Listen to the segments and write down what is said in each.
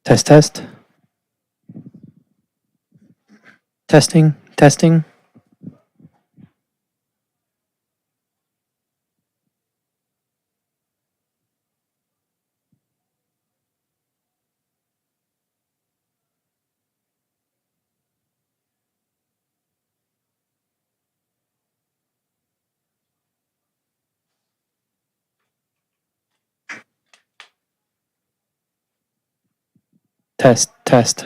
Test, test. Testing, testing. Test, test.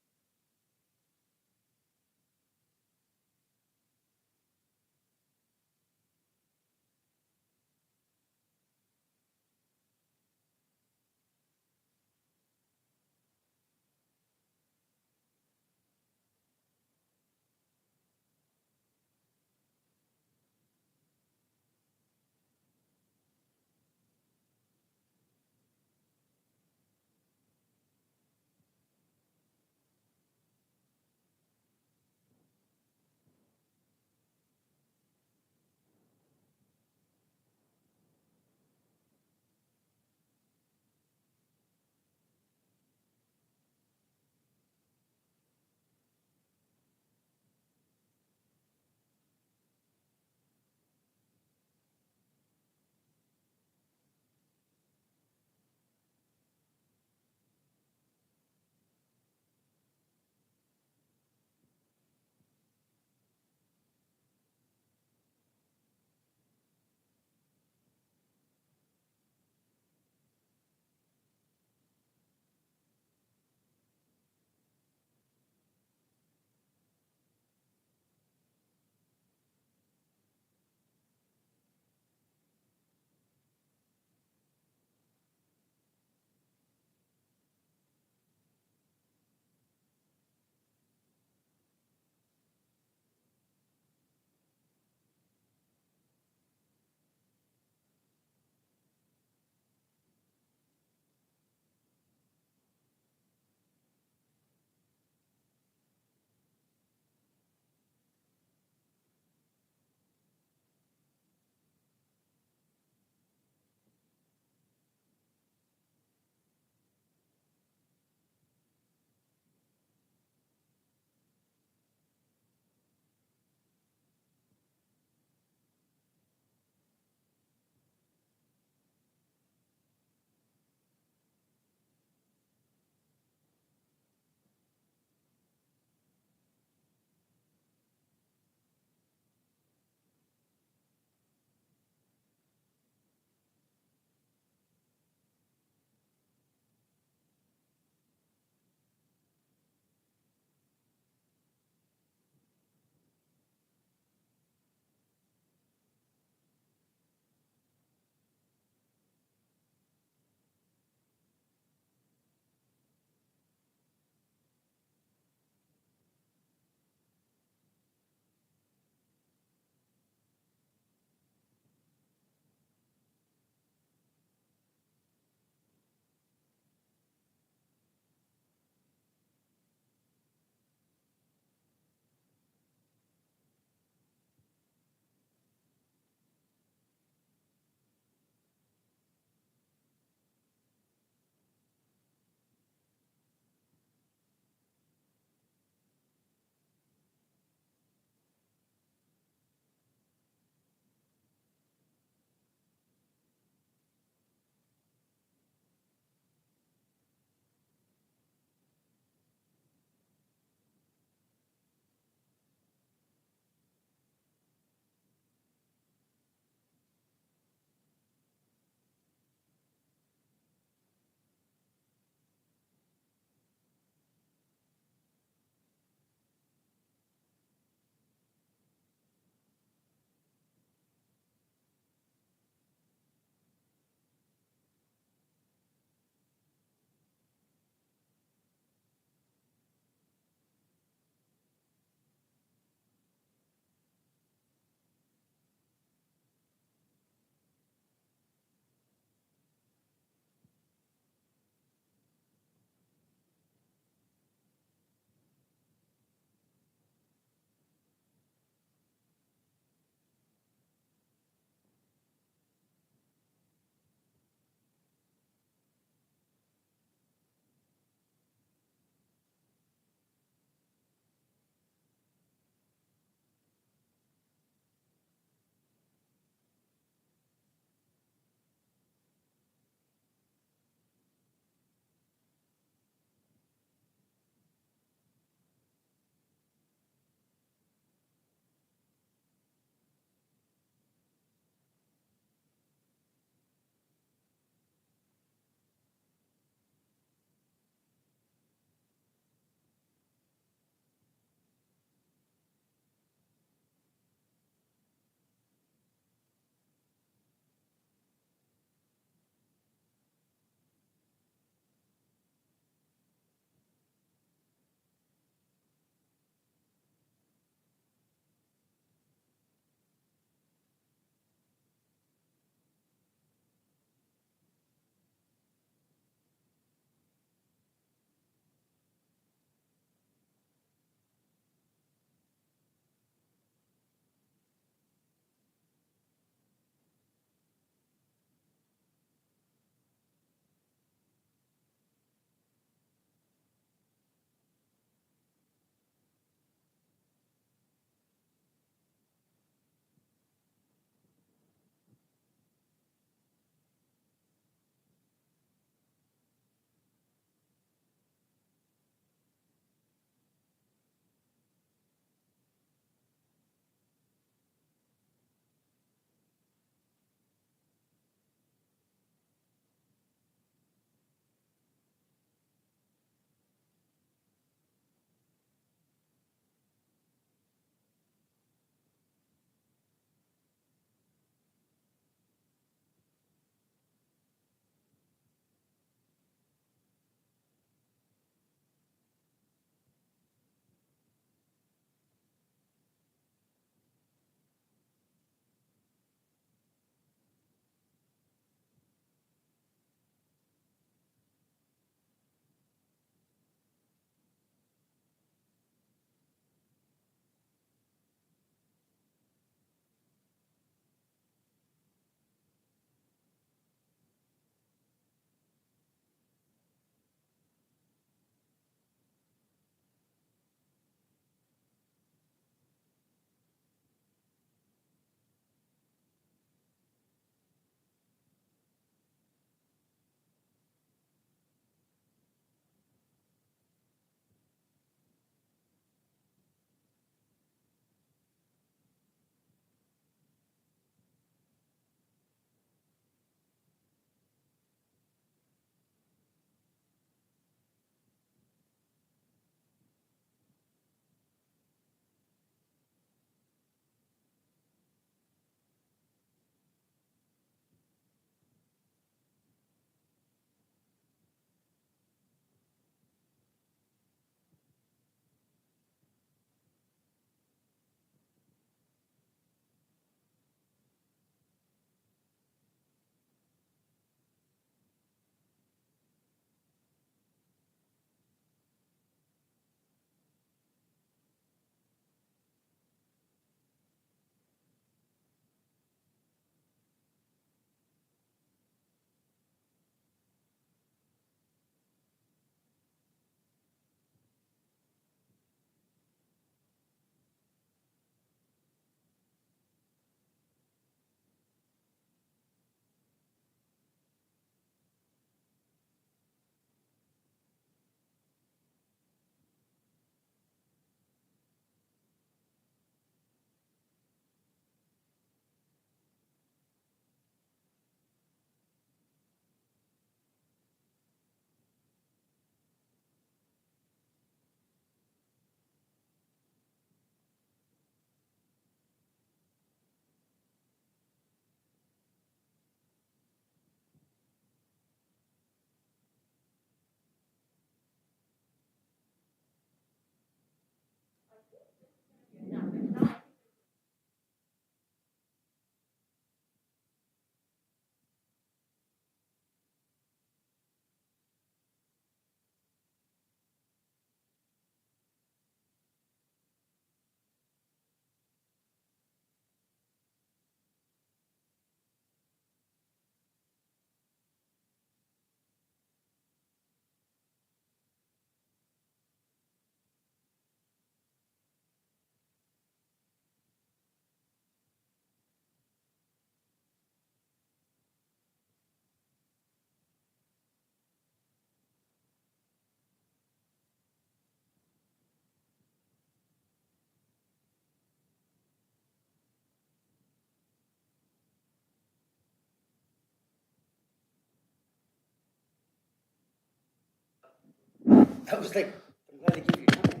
I was like, I'm glad they give you time.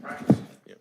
Practice. Yeah.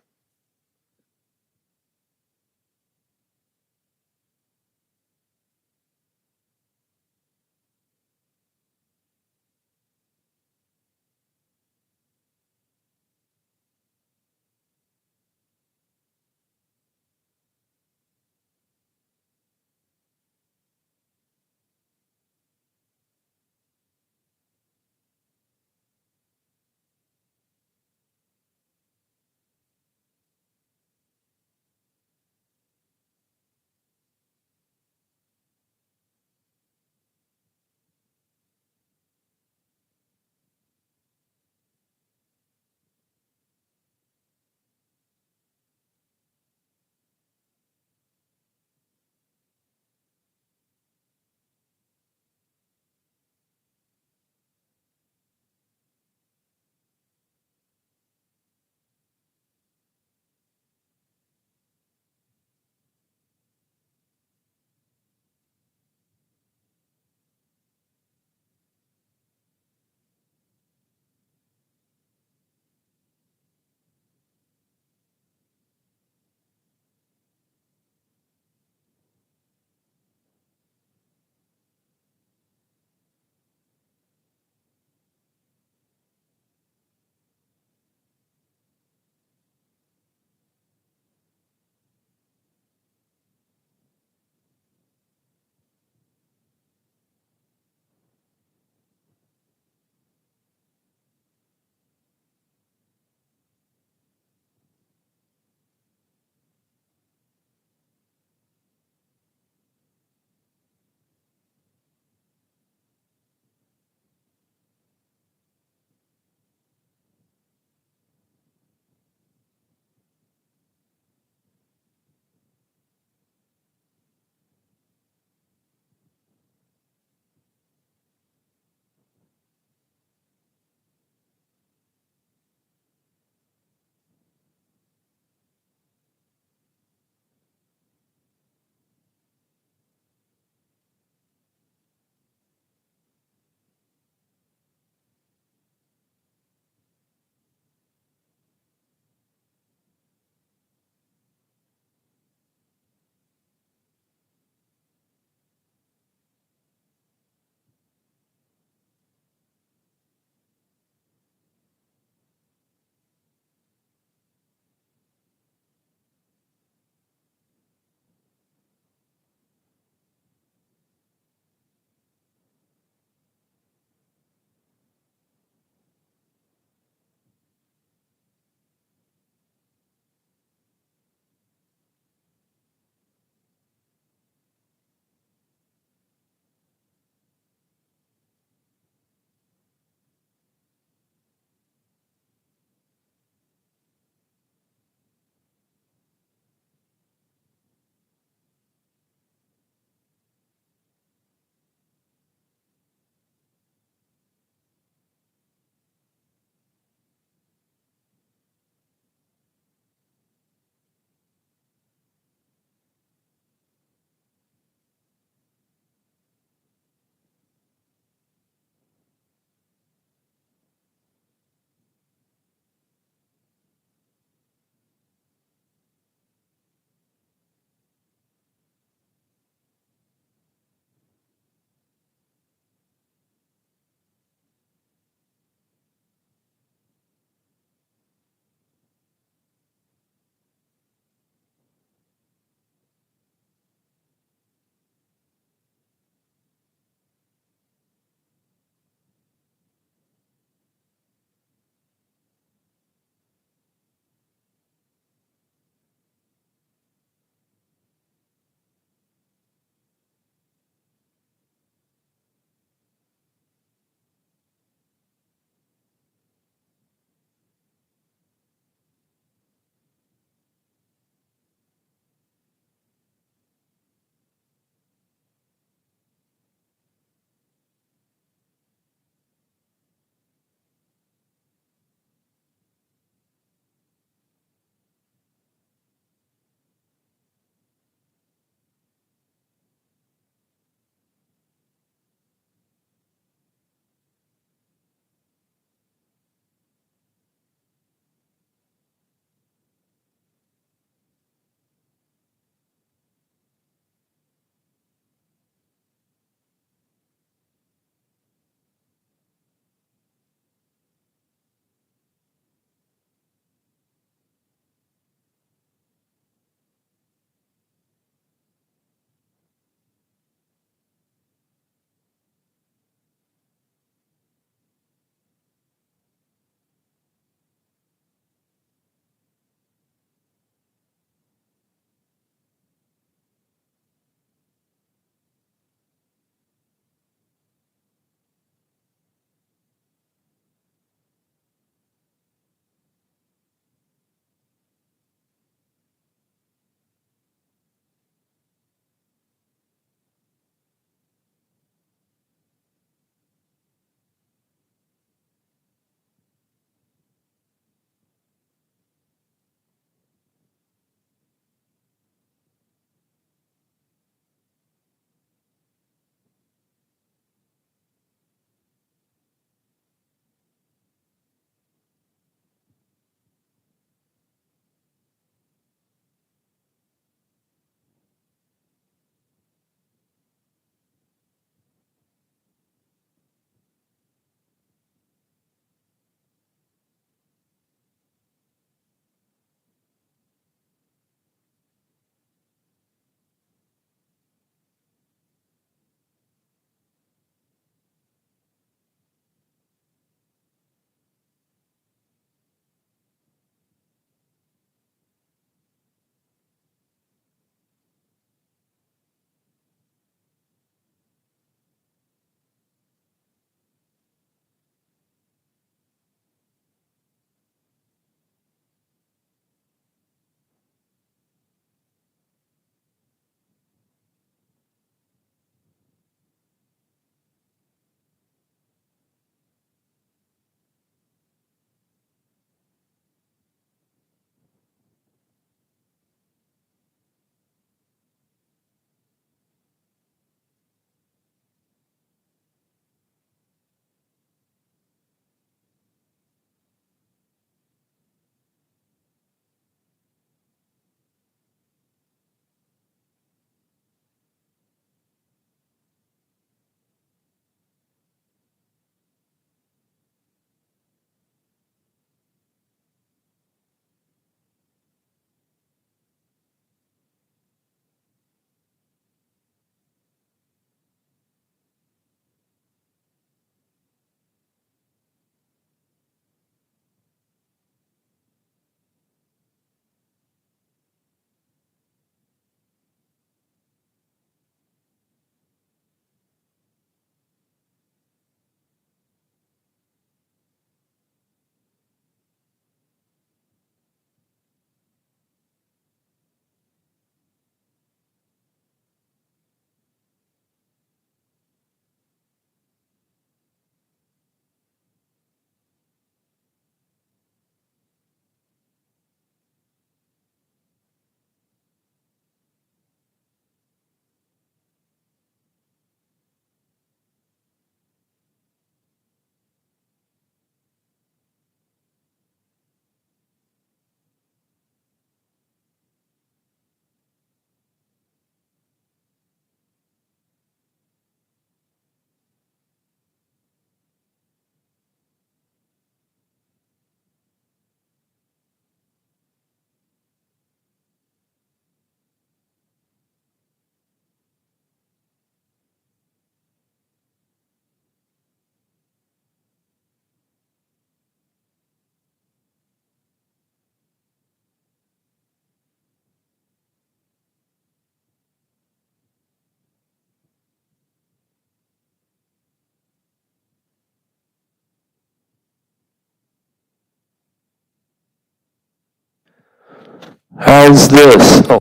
How's this? Oh,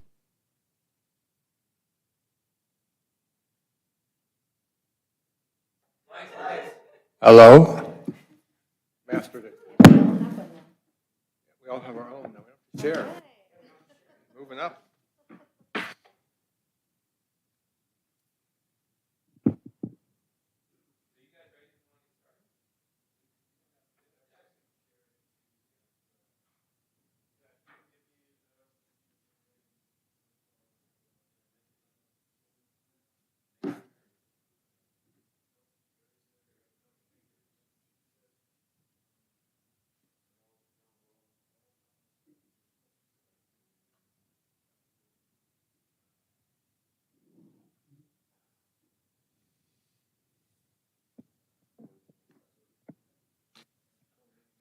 Hello? Mastered it. We all have our own now. We don't have to share. Moving up.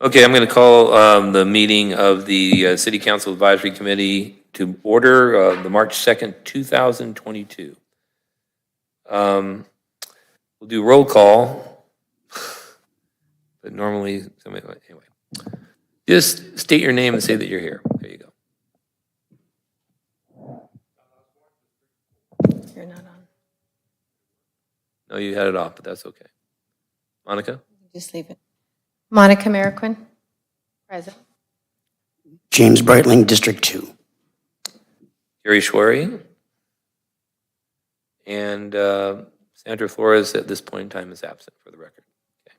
Okay, I'm going to call the meeting of the City Council Advisory Committee to order the March 2nd, 2022. We'll do roll call, but normally, anyway. Just state your name and say that you're here. There you go. You're not on. No, you had it off, but that's okay. Monica? Just leave it. Monica Mariquin. Present. James Breitling, District 2. Gary Schwery? And Sandra Flores at this point in time is absent for the record. Okay.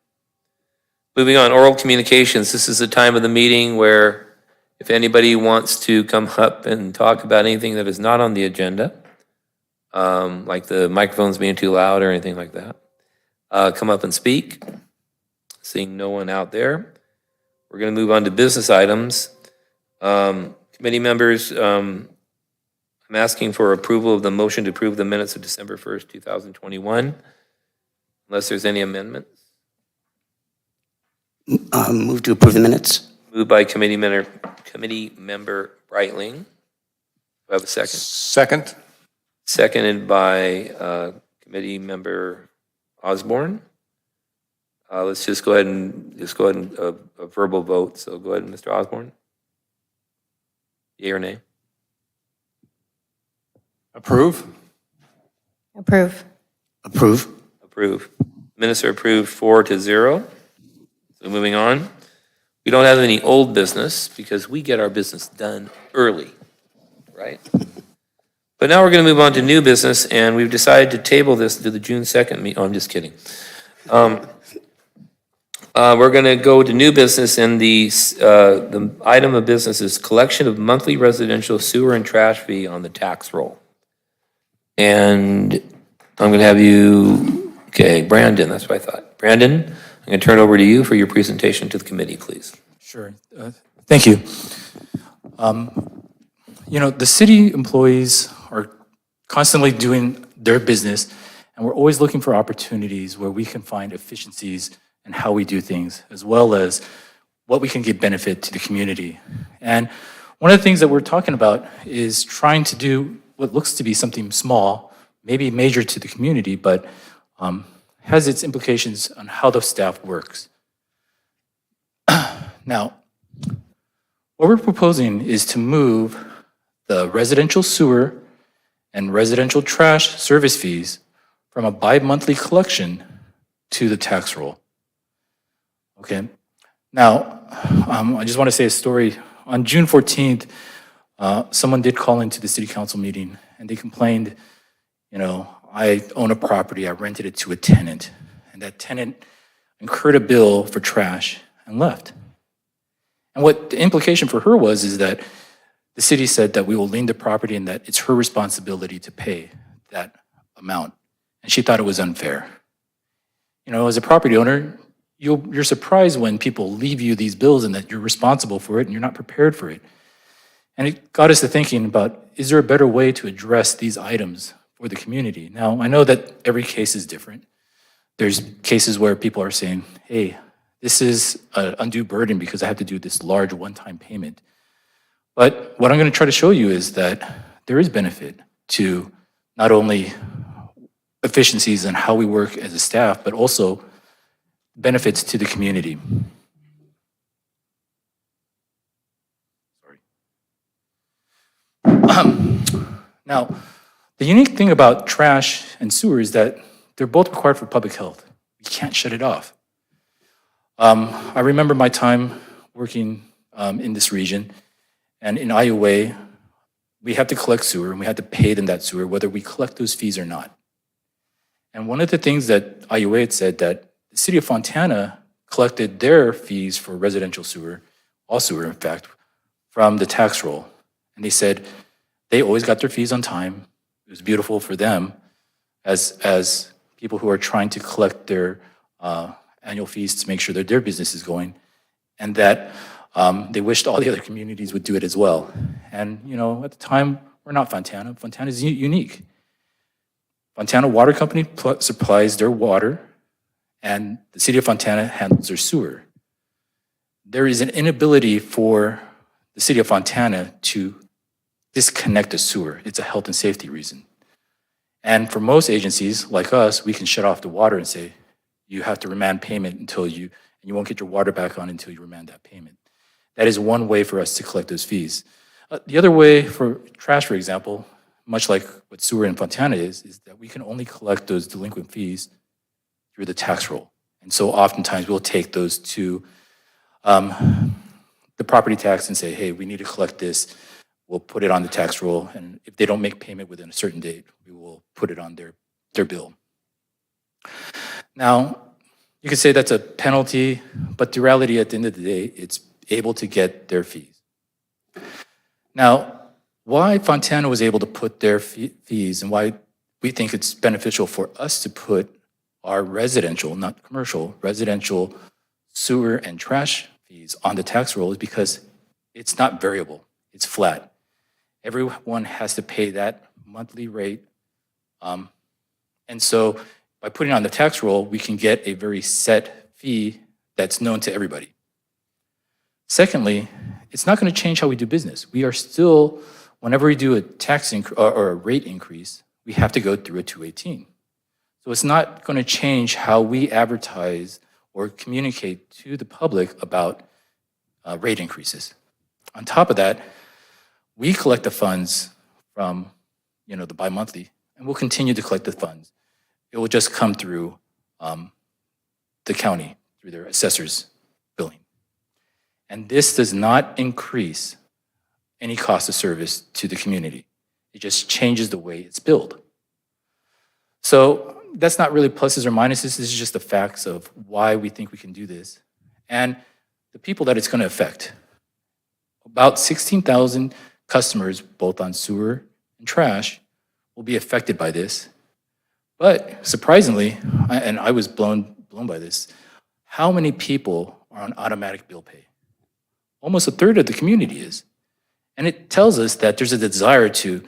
Moving on, oral communications. This is the time of the meeting where if anybody wants to come up and talk about anything that is not on the agenda, like the microphones being too loud or anything like that, come up and speak. Seeing no one out there, we're going to move on to business items. Committee members, I'm asking for approval of the motion to approve the minutes of December 1st, 2021, unless there's any amendments. Move to approve the minutes. Moved by committee member Breitling. Do I have a second? Second. Seconded by committee member Osborne. Let's just go ahead and a verbal vote. So go ahead, Mr. Osborne. Yea or nay? Approve. Approve. Approve. Approve. Minutes are approved 4-0. So moving on. We don't have any old business because we get our business done early, right? But now we're going to move on to new business, and we've decided to table this to the June 2nd meeting. Oh, I'm just kidding. We're going to go to new business, and the item of business is collection of monthly residential sewer and trash fee on the tax roll. And I'm going to have you, okay, Brandon, that's what I thought. Brandon, I'm going to turn it over to you for your presentation to the committee, please. Sure. Thank you. The city employees are constantly doing their business, and we're always looking for opportunities where we can find efficiencies in how we do things, as well as what we can give benefit to the community. And one of the things that we're talking about is trying to do what looks to be something small, maybe major to the community, but has its implications on how the staff works. Now, what we're proposing is to move the residential sewer and residential trash service fees from a bi-monthly collection to the tax roll. Okay. Now, I just want to say a story. On June 14th, someone did call into the city council meeting and they complained, I own a property, I rented it to a tenant, and that tenant incurred a bill for trash and left. And what the implication for her was is that the city said that we will lien the property and that it's her responsibility to pay that amount. And she thought it was unfair. As a property owner, you're surprised when people leave you these bills and that you're responsible for it and you're not prepared for it. And it got us to thinking about, is there a better way to address these items for the community? Now, I know that every case is different. There's cases where people are saying, hey, this is an undue burden because I have to do this large one-time payment. But what I'm going to try to show you is that there is benefit to not only efficiencies in how we work as a staff, but also benefits to the community. Sorry. Now, the unique thing about trash and sewer is that they're both required for public health. We can't shut it off. I remember my time working in this region, and in Iowa, we have to collect sewer, and we have to pay them that sewer, whether we collect those fees or not. And one of the things that Iowa had said that the city of Fontana collected their fees for residential sewer, all sewer, in fact, from the tax roll. And they said they always got their fees on time. It was beautiful for them as people who are trying to collect their annual fees to make sure that their business is going, and that they wished all the other communities would do it as well. And, you know, at the time, we're not Fontana. Fontana is unique. Fontana Water Company supplies their water, and the city of Fontana handles their sewer. There is an inability for the city of Fontana to disconnect a sewer. It's a health and safety reason. And for most agencies like us, we can shut off the water and say, you have to remand payment and you won't get your water back on until you remand that payment. That is one way for us to collect those fees. The other way for trash, for example, much like what sewer in Fontana is that we can only collect those delinquent fees through the tax roll. And so oftentimes we'll take those to the property tax and say, hey, we need to collect this. We'll put it on the tax roll, and if they don't make payment within a certain date, we will put it on their bill. Now, you could say that's a penalty, but the reality at the end of the day, it's able to get their fees. Now, why Fontana was able to put their fees and why we think it's beneficial for us to put our residential, not commercial, residential sewer and trash fees on the tax roll is because it's not variable, it's flat. Everyone has to pay that monthly rate. And so by putting it on the tax roll, we can get a very set fee that's known to everybody. Secondly, it's not going to change how we do business. We are still, whenever we do a tax or a rate increase, we have to go through a 218. So it's not going to change how we advertise or communicate to the public about rate increases. On top of that, we collect the funds from, the bi-monthly, and we'll continue to collect the funds. It will just come through the county, through their assessor's billing. And this does not increase any cost of service to the community. It just changes the way it's billed. So that's not really pluses or minuses. This is just the facts of why we think we can do this. And the people that it's going to affect. About 16,000 customers, both on sewer and trash, will be affected by this. But surprisingly, and I was blown by this, how many people are on automatic bill pay? Almost a third of the community is. And it tells us that there's a desire to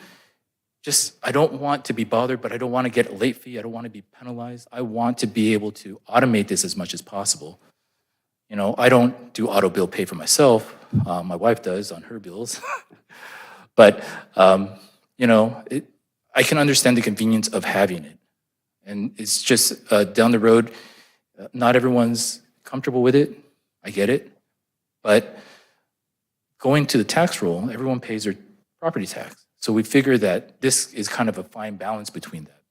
I don't want to be bothered, but I don't want to get a late fee. I don't want to be penalized. I want to be able to automate this as much as possible. I don't do auto bill pay for myself. My wife does on her bills. But, I can understand the convenience of having it. And it's just down the road, not everyone's comfortable with it. I get it. But going to the tax roll, everyone pays their property tax. So we figure that this is kind of a fine balance between that.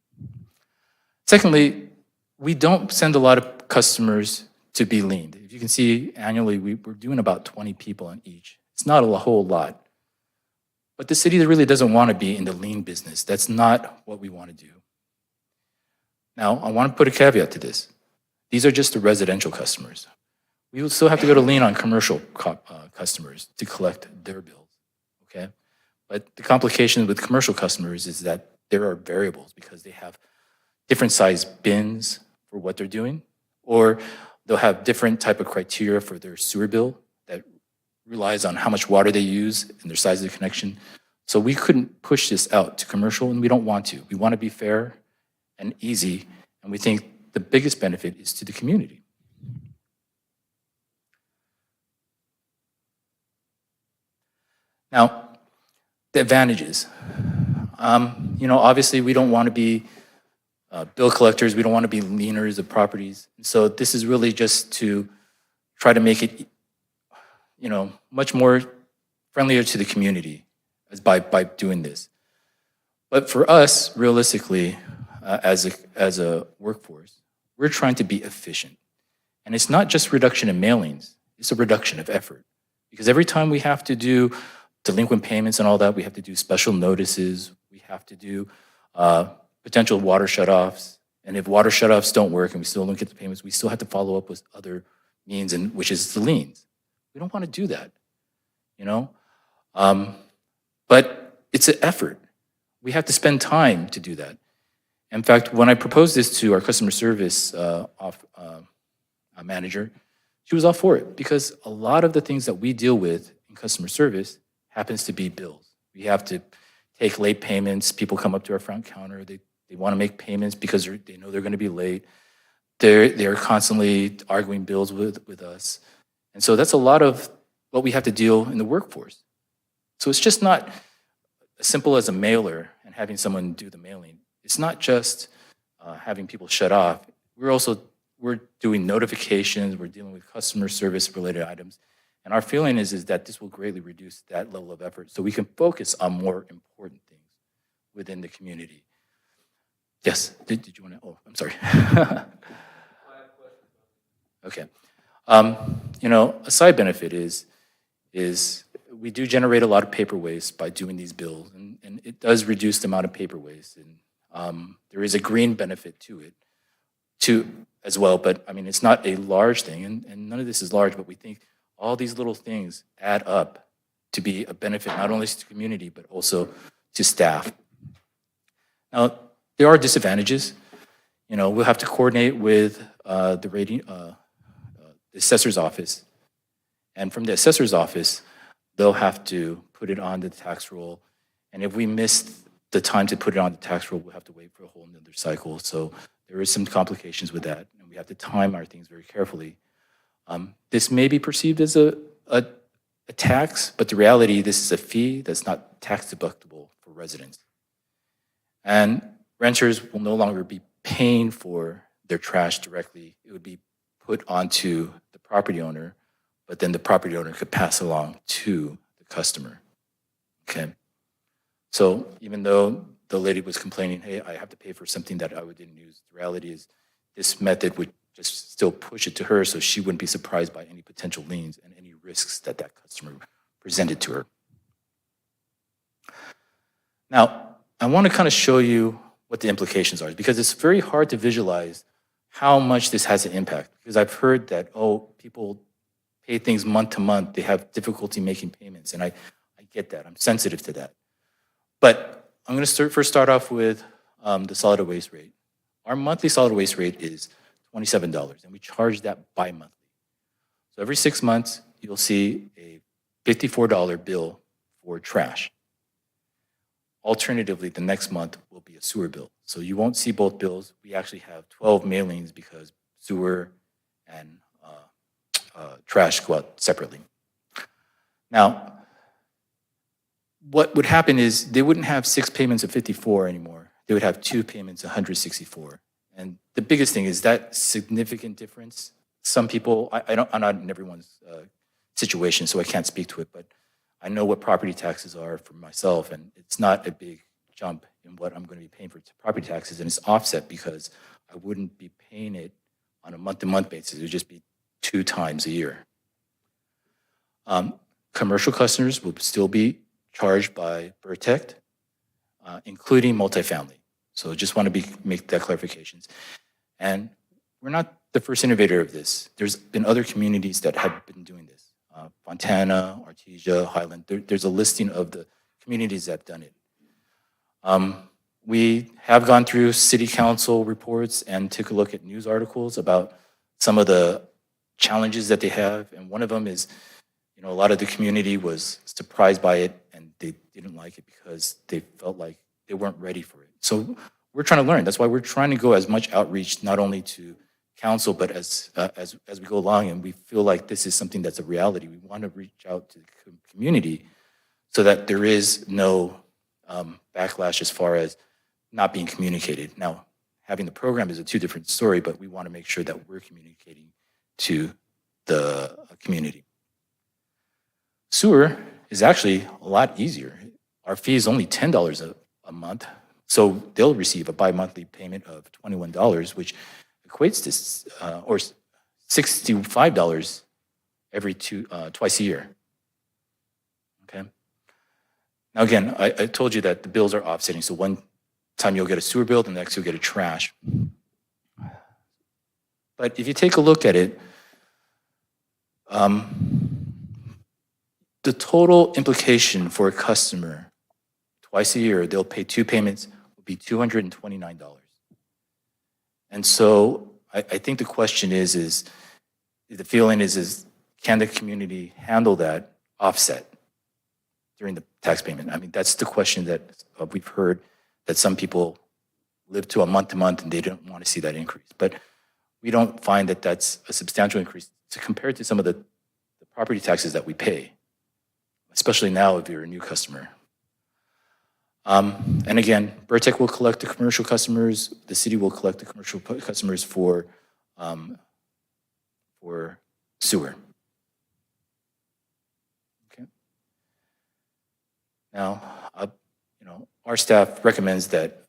Secondly, we don't send a lot of customers to be leaned. If you can see annually, we're doing about 20 people on each. It's not a whole lot. But the city really doesn't want to be in the lean business. That's not what we want to do. Now, I want to put a caveat to this. These are just the residential customers. We will still have to go to lean on commercial customers to collect their bills, okay? But the complication with commercial customers is that there are variables because they have different size bins for what they're doing, or they'll have different type of criteria for their sewer bill that relies on how much water they use and their size of the connection. So we couldn't push this out to commercial, and we don't want to. We want to be fair and easy, and we think the biggest benefit is to the community. Now, the advantages. Obviously we don't want to be bill collectors. We don't want to be leaners of properties. So this is really just to try to make it, much more friendlier to the community as by doing this. But for us, realistically, as a workforce, we're trying to be efficient. And it's not just reduction in mailings, it's a reduction of effort. Because every time we have to do delinquent payments and all that, we have to do special notices, we have to do potential water shutoffs. And if water shutoffs don't work and we still don't get the payments, we still have to follow up with other means, and which is the liens. We don't want to do that, you know? But it's an effort. We have to spend time to do that. In fact, when I proposed this to our customer service manager, she was all for it, because a lot of the things that we deal with in customer service happens to be bills. We have to take late payments. People come up to our front counter. They want to make payments because they know they're going to be late. They're constantly arguing bills with us. And so that's a lot of what we have to deal in the workforce. So it's just not as simple as a mailer and having someone do the mailing. It's not just having people shut off. We're doing notifications, we're dealing with customer service related items. And our feeling is that this will greatly reduce that level of effort so we can focus on more important things within the community. Yes, did you want to, oh, I'm sorry. Okay. You know, a side benefit is we do generate a lot of paper waste by doing these bills, and it does reduce the amount of paper waste. And there is a green benefit to it, as well. But I mean, it's not a large thing, and none of this is large, but we think all these little things add up to be a benefit, not only to the community, but also to staff. Now, there are disadvantages. You know, we'll have to coordinate with the assessor's office. And from the assessor's office, they'll have to put it on the tax roll. And if we miss the time to put it on the tax roll, we'll have to wait for a whole nother cycle. So there is some complications with that, and we have to time our things very carefully. This may be perceived as a tax, but the reality, this is a fee that's not tax deductible for residents. And renters will no longer be paying for their trash directly. It would be put onto the property owner, but then the property owner could pass along to the customer. Okay. So even though the lady was complaining, hey, I have to pay for something that I didn't use, the reality is this method would just still push it to her so she wouldn't be surprised by any potential liens and any risks that that customer presented to her. Now, I want to kind of show you what the implications are, because it's very hard to visualize how much this has an impact. Because I've heard that, oh, people pay things month to month, they have difficulty making payments, and I get that, I'm sensitive to that. But I'm going to first start off with the solid waste rate. Our monthly solid waste rate is $27, and we charge that bi-monthly. So every 6 months, you'll see a $54 bill for trash. Alternatively, the next month will be a sewer bill. So you won't see both bills. We actually have 12 mailings because sewer and trash go out separately. Now, what would happen is they wouldn't have 6 payments of 54 anymore. They would have 2 payments of 164. And the biggest thing is that significant difference. Some people, I'm not in everyone's situation, so I can't speak to it, but I know what property taxes are for myself, and it's not a big jump in what I'm going to be paying for property taxes, and it's offset because I wouldn't be paying it on a month-to-month basis. It would just be 2 times a year. Commercial customers will still be charged by Burtect, including multifamily. So just want to make that clarifications. And we're not the first innovator of this. There's been other communities that have been doing this. Fontana, Artesia, Highland, there's a listing of the communities that have done it. We have gone through city council reports and took a look at news articles about some of the challenges that they have. And one of them is, you know, a lot of the community was surprised by it and they didn't like it because they felt like they weren't ready for it. So we're trying to learn. That's why we're trying to go as much outreach, not only to council, but as we go along, and we feel like this is something that's a reality. We want to reach out to the community so that there is no backlash as far as not being communicated. Now, having the program is a 2 different story, but we want to make sure that we're communicating to the community. Sewer is actually a lot easier. our fee is only $10 a month. So they'll receive a bi-monthly payment of $21, which equates to, or $65 every twice a year. Okay. Now again, I told you that the bills are offsetting. So one time you'll get a sewer bill, the next you'll get a trash. But if you take a look at it, the total implication for a customer twice a year, they'll pay two payments, will be $229. And so I think the question is the feeling is can the community handle that offset during the tax payment? I mean, that's the question that we've heard, that some people live to a month and they don't want to see that increase. But we don't find that that's a substantial increase to compare to some of the property taxes that we pay, especially now if you're a new customer. And again, Burtech will collect the commercial customers. The city will collect the commercial customers for sewer. Okay. Now, our staff recommends that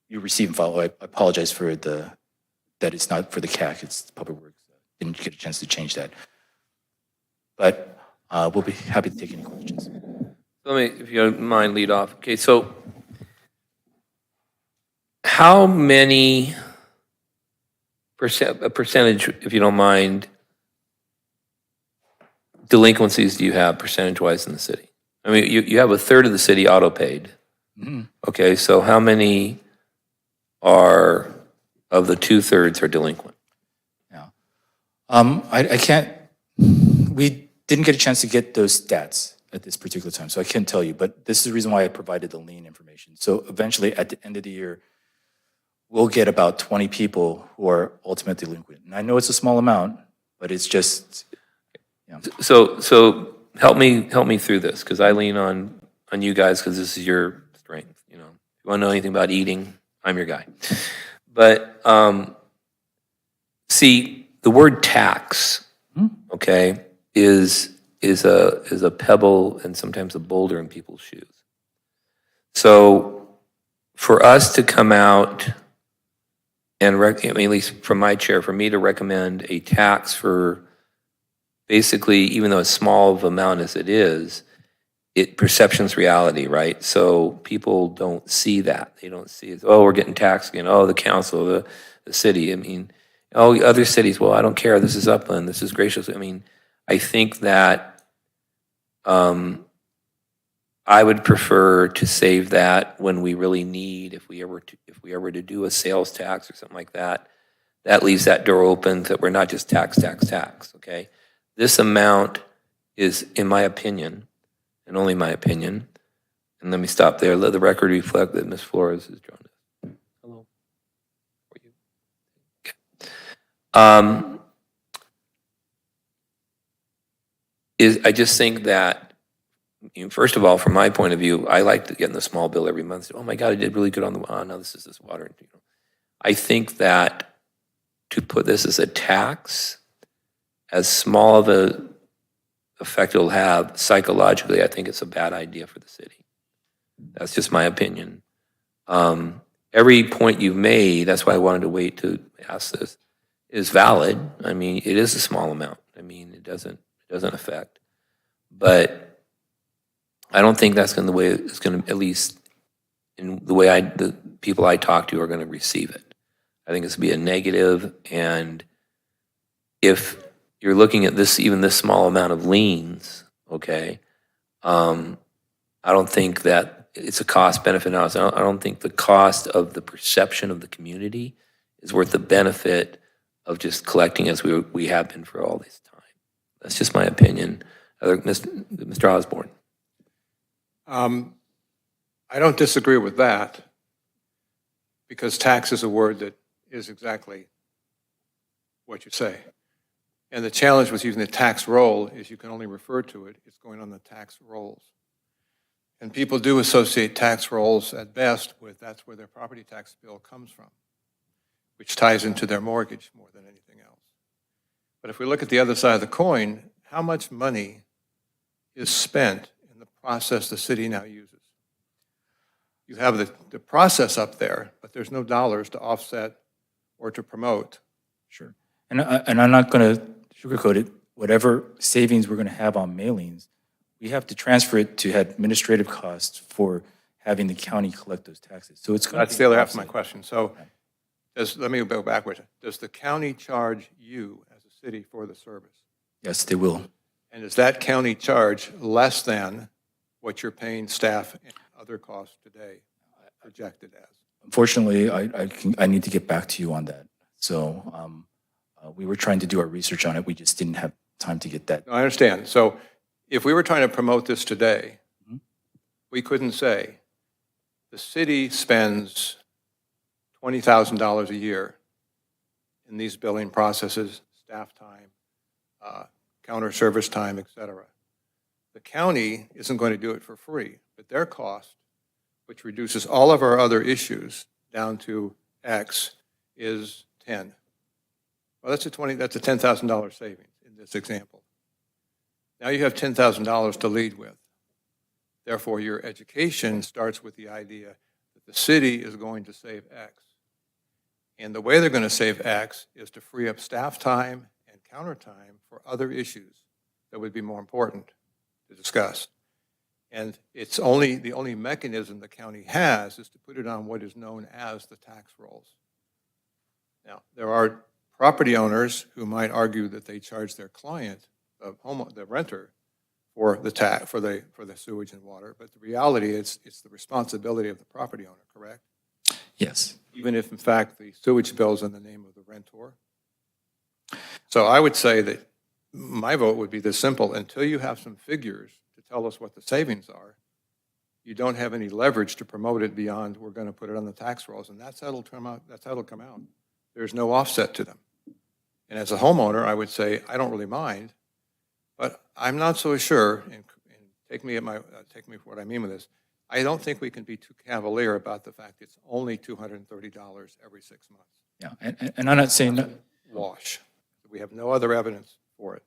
you receive and follow. I apologize for that it's not for the CAC, it's Public Works. Didn't get a chance to change that. But we'll be happy to take any questions. Let me, if you don't mind, lead off. Okay, so how many a percentage, if you don't mind, delinquencies do you have percentage-wise in the city? I mean, you have a third of the city auto-paid. Mm-hmm. Okay, so how many are, of the 2/3 are delinquent? Yeah. I can't, we didn't get a chance to get those stats at this particular time, so I can't tell you, but this is the reason why I provided the lien information. So eventually, at the end of the year, we'll get about 20 people who are ultimately delinquent. And I know it's a small amount, but it's just, yeah. So help me through this, because I lean on you guys, because this is your strength. If you want to know anything about eating, I'm your guy. But see, the word tax, okay, is a pebble and sometimes a boulder in people's shoes. So for us to come out and at least from my chair, for me to recommend a tax for basically, even though as small of amount as it is, perception's reality, right? So people don't see that. They don't see it. Oh, we're getting taxed again. Oh, the council, the city. I mean, oh, other cities. Well, I don't care. This is Upland. This is gracious. I mean, I think that I would prefer to save that when we really need, if we ever to do a sales tax or something like that, that leaves that door open that we're not just tax, okay? This amount is, in my opinion, and only my opinion, and let me stop there, let the record reflect that Ms. Flores has joined us. Hello. Okay. I just think that, first of all, from my point of view, I like getting the small bill every month. Oh my God, I did really good on the, oh no, this is this water. I think that to put this as a tax, as small of a effect it'll have psychologically, I think it's a bad idea for the city. That's just my opinion. Every point you've made, that's why I wanted to wait to ask this, is valid. I mean, it is a small amount. I mean, it doesn't affect. But I don't think that's going to the way it's going to, at least in the way the people I talk to are going to receive it. I think it's going to be a negative, and if you're looking at this, even this small amount of liens, okay, I don't think that it's a cost-benefit analysis. I don't think the cost of the perception of the community is worth the benefit of just collecting as we have been for all this time. That's just my opinion. Mr. Osborne. I don't disagree with that, because tax is a word that is exactly what you say. And the challenge with using the tax roll is you can only refer to it. It's going on the tax rolls. And people do associate tax rolls at best with that's where their property tax bill comes from, which ties into their mortgage more than anything else. But if we look at the other side of the coin, how much money is spent in the process the city now uses. You have the process up there, but there's no dollars to offset or to promote. Sure. And I'm not going to sugarcoat it. Whatever savings we're going to have on mailings, we have to transfer it to administrative costs for having the county collect those taxes. So it's going to That's the other half of my offset. question. So let me go backwards. Does the county charge you as a city for the service? Yes, they will. And is that county charge less than what you're paying staff and other costs today projected as? Unfortunately, I need to get back to you on that. So we were trying to do our research on it. We just didn't have time to get that. No, I understand. So if we were trying to promote this today, we couldn't say the city spends $20,000 a year in these billing processes, staff time, counter service time, et cetera. The county isn't going to do it for free, but their cost, which reduces all of our other issues down to X, is 10. Well, that's a $10,000 savings in this example. Now you have $10,000 to lead with. Therefore, your education starts with the idea that the city is going to save X. And the way they're going to save X is to free up staff time and counter time for other issues that would be more important to discuss. And it's the only mechanism the county has is to put it on what is known as the tax rolls. Now, there are property owners who might argue that they charge their client, the renter, for the sewage and water, but the reality is it's the responsibility of the property owner, correct? Yes. Even if, in fact, the sewage bill is in the name of the rentor. So I would say that my vote would be this simple. Until you have some figures to tell us what the savings are, you don't have any leverage to promote it beyond we're going to put it on the tax rolls, and that's how it'll come out. That's how it'll come out. There's no offset to them. And as a homeowner, I would say I don't really mind, but I'm not so sure. And take me for what I mean with this. I don't think we can be too cavalier about the fact it's only $230 every 6 months. Yeah. And I'm not saying that. Wash. We have no other evidence for it.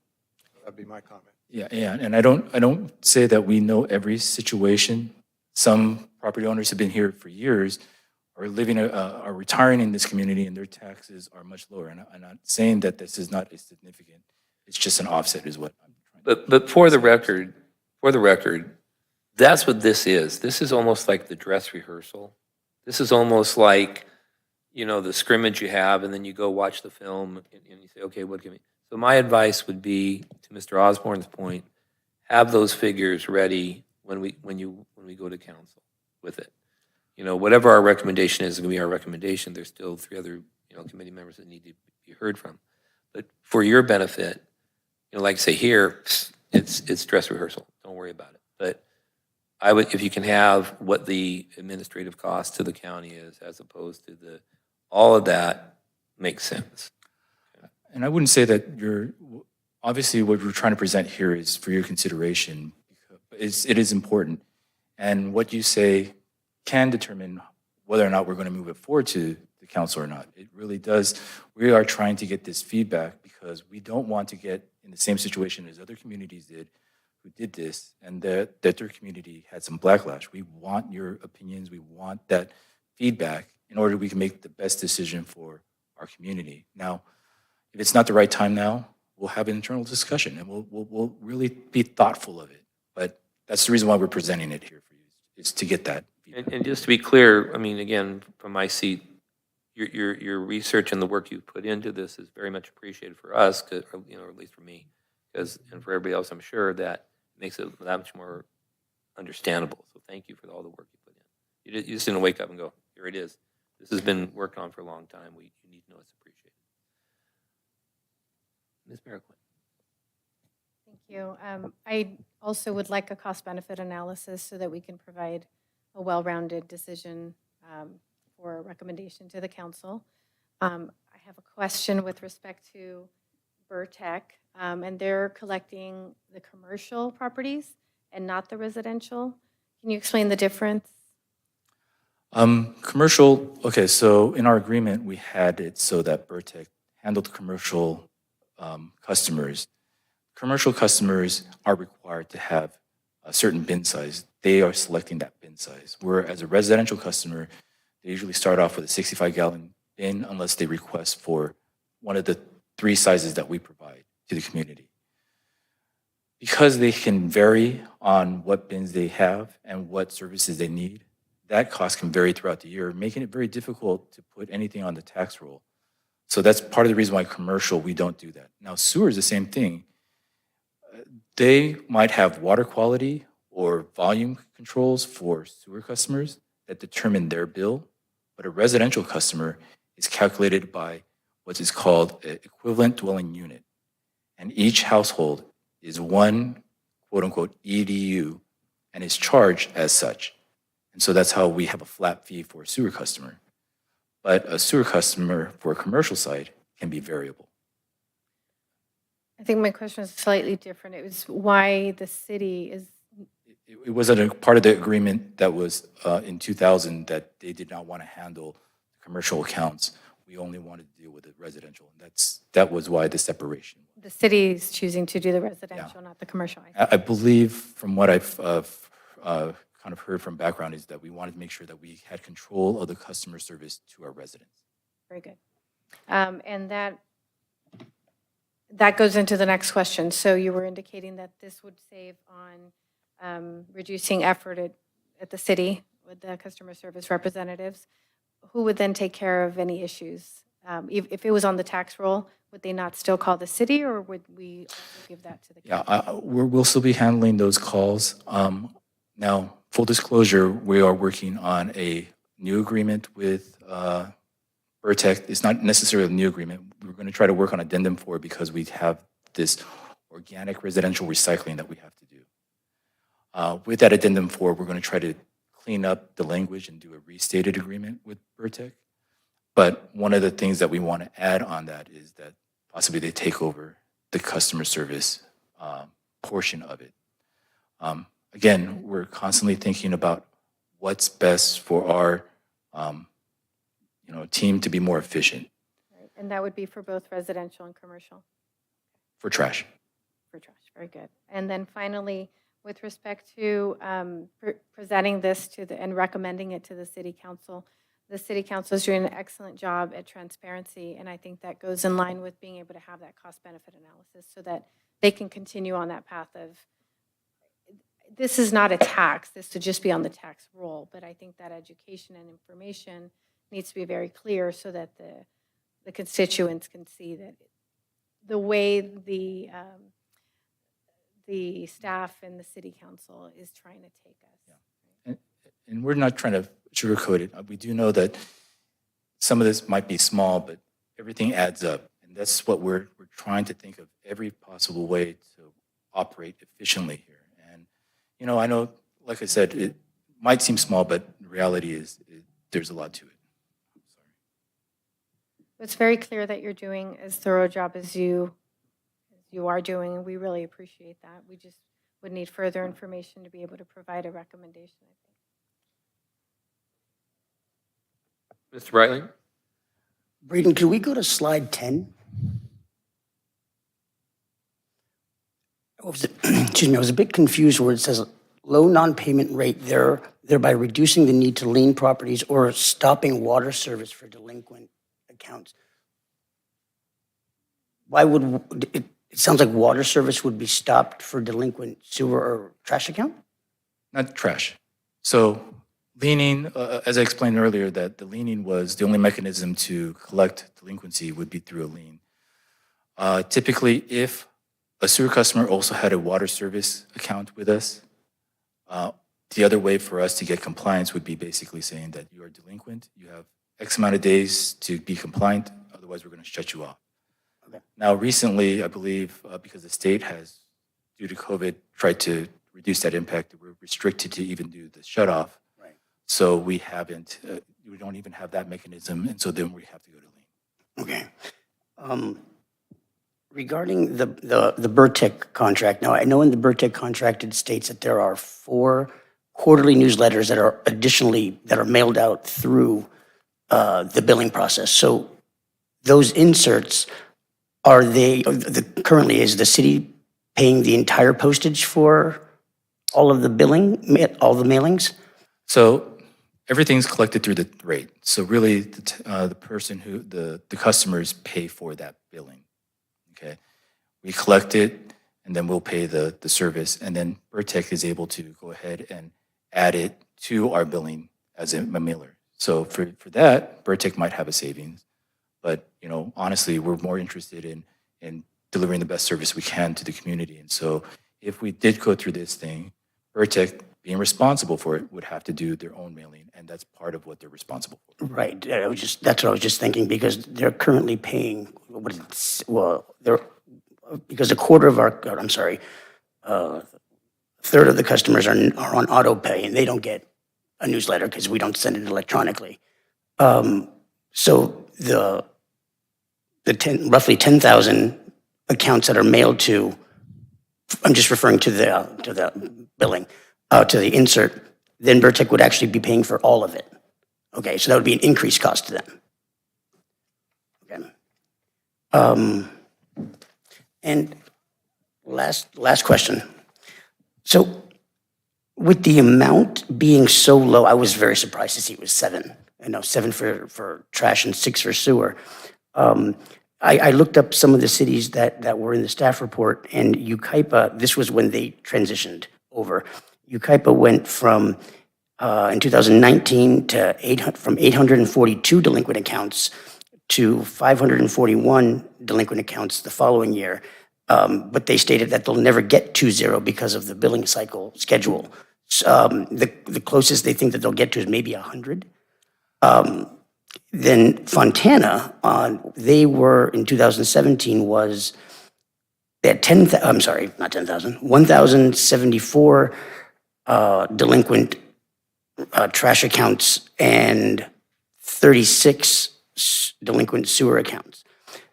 That'd be my comment. Yeah. And I don't say that we know every situation. Some property owners have been here for years, are retiring in this community, and their taxes are much lower. And I'm not saying that this is not a significant. It's just an offset, is what I'm trying. But for the record, that's what this is. This is almost like the dress rehearsal. This is almost like, the scrimmage you have, and then you go watch the film, and you say, okay, what can we? So my advice would be, to Mr. Osborne's point, have those figures ready when we go to council with it. Whatever our recommendation is going to be our recommendation. There's still 3 other, committee members that need to be heard from. But for your benefit, like I say here, it's dress rehearsal. Don't worry about it. But I would, if you can have what the administrative cost to the county is, as opposed to all of that makes sense. And I wouldn't say that obviously what we're trying to present here is for your consideration. It is important. And what you say can determine whether or not we're going to move it forward to the council or not. It really does. We are trying to get this feedback because we don't want to get in the same situation as other communities did who did this, and that their community had some backlash. We want your opinions. We want that feedback in order we can make the best decision for our community. Now, if it's not the right time now, we'll have an internal discussion, and we'll really be thoughtful of it. But that's the reason why we're presenting it here for you, is to get that feedback. And just to be clear, again, from my seat, your research and the work you've put into this is very much appreciated for us, or at least for me, and for everybody else, I'm sure that makes it that much more understandable. So thank you for all the work you put in. You just didn't wake up and go, here it is. This has been worked on for a long time. You need to know it's appreciated. Ms. Merriquin. Thank you. I also would like a cost-benefit analysis so that we can provide a well-rounded decision for a recommendation to the council. I have a question with respect to Burtech, and they're collecting the commercial properties and not the residential. Can you explain the difference? Commercial, okay, so in our agreement, we had it so that Burtech handled commercial customers. Commercial customers are required to have a certain bin size, they are selecting that bin size. Where as a residential customer, they usually start off with a 65-gallon bin unless they request for one of the 3 sizes that we provide to the community. Because they can vary on what bins they have and what services they need, that cost can vary throughout the year, making it very difficult to put anything on the tax roll. So that's part of the reason why commercial, we don't do that. Now, sewer is the same thing. They might have water quality or volume controls for sewer customers that determine their bill, but a residential customer is calculated by what is called an equivalent dwelling unit. And each household is one quote-unquote EDU and is charged as such. And so that's how we have a flat fee for a sewer customer. But a sewer customer for a commercial site can be variable. I think my question is slightly different. It was why the city is, It wasn't a part of the agreement that was in 2000 that they did not want to handle commercial accounts. We only wanted to deal with the residential. And that was why the separation. the city's choosing to do the residential, not the commercial. I believe from what I've kind of heard from background is that we wanted to make sure that we had control of the customer service to our residents. Very good. And that goes into the next question. So you were indicating that this would save on reducing effort at the city with the customer service representatives. Who would then take care of any issues? If it was on the tax roll, would they not still call the city, or would we also give that to the county? Yeah, we'll still be handling those calls. Now, full disclosure, we are working on a new agreement with Vertec. It's not necessarily a new agreement. We're going to try to work on addendum 4 because we have this organic residential recycling that we have to do. With that addendum 4, we're going to try to clean up the language and do a restated agreement with Vertec. But one of the things that we want to add on that is that possibly they take over the customer service portion of it. Again, we're constantly thinking about what's best for our team to be more efficient. Right. And that would be for both residential and commercial? For trash. For trash, very good. And then finally, with respect to presenting this and recommending it to the city council is doing an excellent job at transparency, and I think that goes in line with being able to have that cost-benefit analysis so that they can continue on that path of, this is not a tax, this should just be on the tax roll, but I think that education and information needs to be very clear so that the constituents can see that the way the staff and the city council is trying to take us. Yeah. And we're not trying to sugarcoat it. We do know that some of this might be small, but everything adds up. And that's what we're trying to think of every possible way to operate efficiently here. And, I know, like I said, it might seem small, but the reality is there's a lot to it. Sorry. It's very clear that you're doing as thorough a job as you are doing, and we really appreciate that. We just would need further information to be able to provide a recommendation, I think. Mr. Breitling? Braden, could we go to slide 10? Excuse me, I was a bit confused where it says low non-payment rate, thereby reducing the need to lien properties or stopping water service for delinquent accounts. Why would it sounds like water service would be stopped for delinquent sewer or trash account? Not trash. So liening, as I explained earlier, that the liening was the only mechanism to collect delinquency would be through a lien. Typically, if a sewer customer also had a water service account with us, the other way for us to get compliance would be basically saying that you are delinquent, you have X amount of days to be compliant, otherwise we're going to shut you off. Okay. Now, recently, I believe, because the state has, due to COVID, tried to reduce that impact, we're restricted to even do the shut off. Right. So we don't even have that mechanism, and so then we have to go to lien. Okay. Regarding the Vertec contract, now I know in the Vertec contract it states that there are 4 quarterly newsletters that are mailed out through the billing process. So those inserts, currently is the city paying the entire postage for all of the billing, all the mailings? So everything's collected through the rate. So really, the person who, the customers pay for that billing, okay? We collect it, and then we'll pay the service, and then Vertec is able to go ahead and add it to our billing as a mailer. So for that, Vertec might have a savings, but, you know, honestly, we're more interested in delivering the best service we can to the community. And so if we did go through this thing, Vertec, being responsible for it, would have to do their own mailing, and that's part of what they're responsible for. Right, that's what I was just thinking, because they're currently paying, what is it, well, they're, because a quarter of our, I'm sorry, a third of the customers are on auto pay, and they don't get a newsletter because we don't send it electronically. So the roughly 10,000 accounts that are mailed to, I'm just referring to the billing, to the insert, then Vertec would actually be paying for all of it. Okay, so that would be an increased cost to them. Okay. And last question. So with the amount being so low, I was very surprised to see it was 7. I know 7 for trash and 6 for sewer. I looked up some of the cities that were in the staff report, and Yucaipa, this was when they transitioned over. Yucaipa went from, in 2019, from 842 delinquent accounts to 541 delinquent accounts the following year. But they stated that they'll never get to 0 because of the billing cycle schedule. The closest they think that they'll get to is maybe 100. Then Fontana, they were, in 2017, they had 1,074 delinquent trash accounts and 36 delinquent sewer accounts.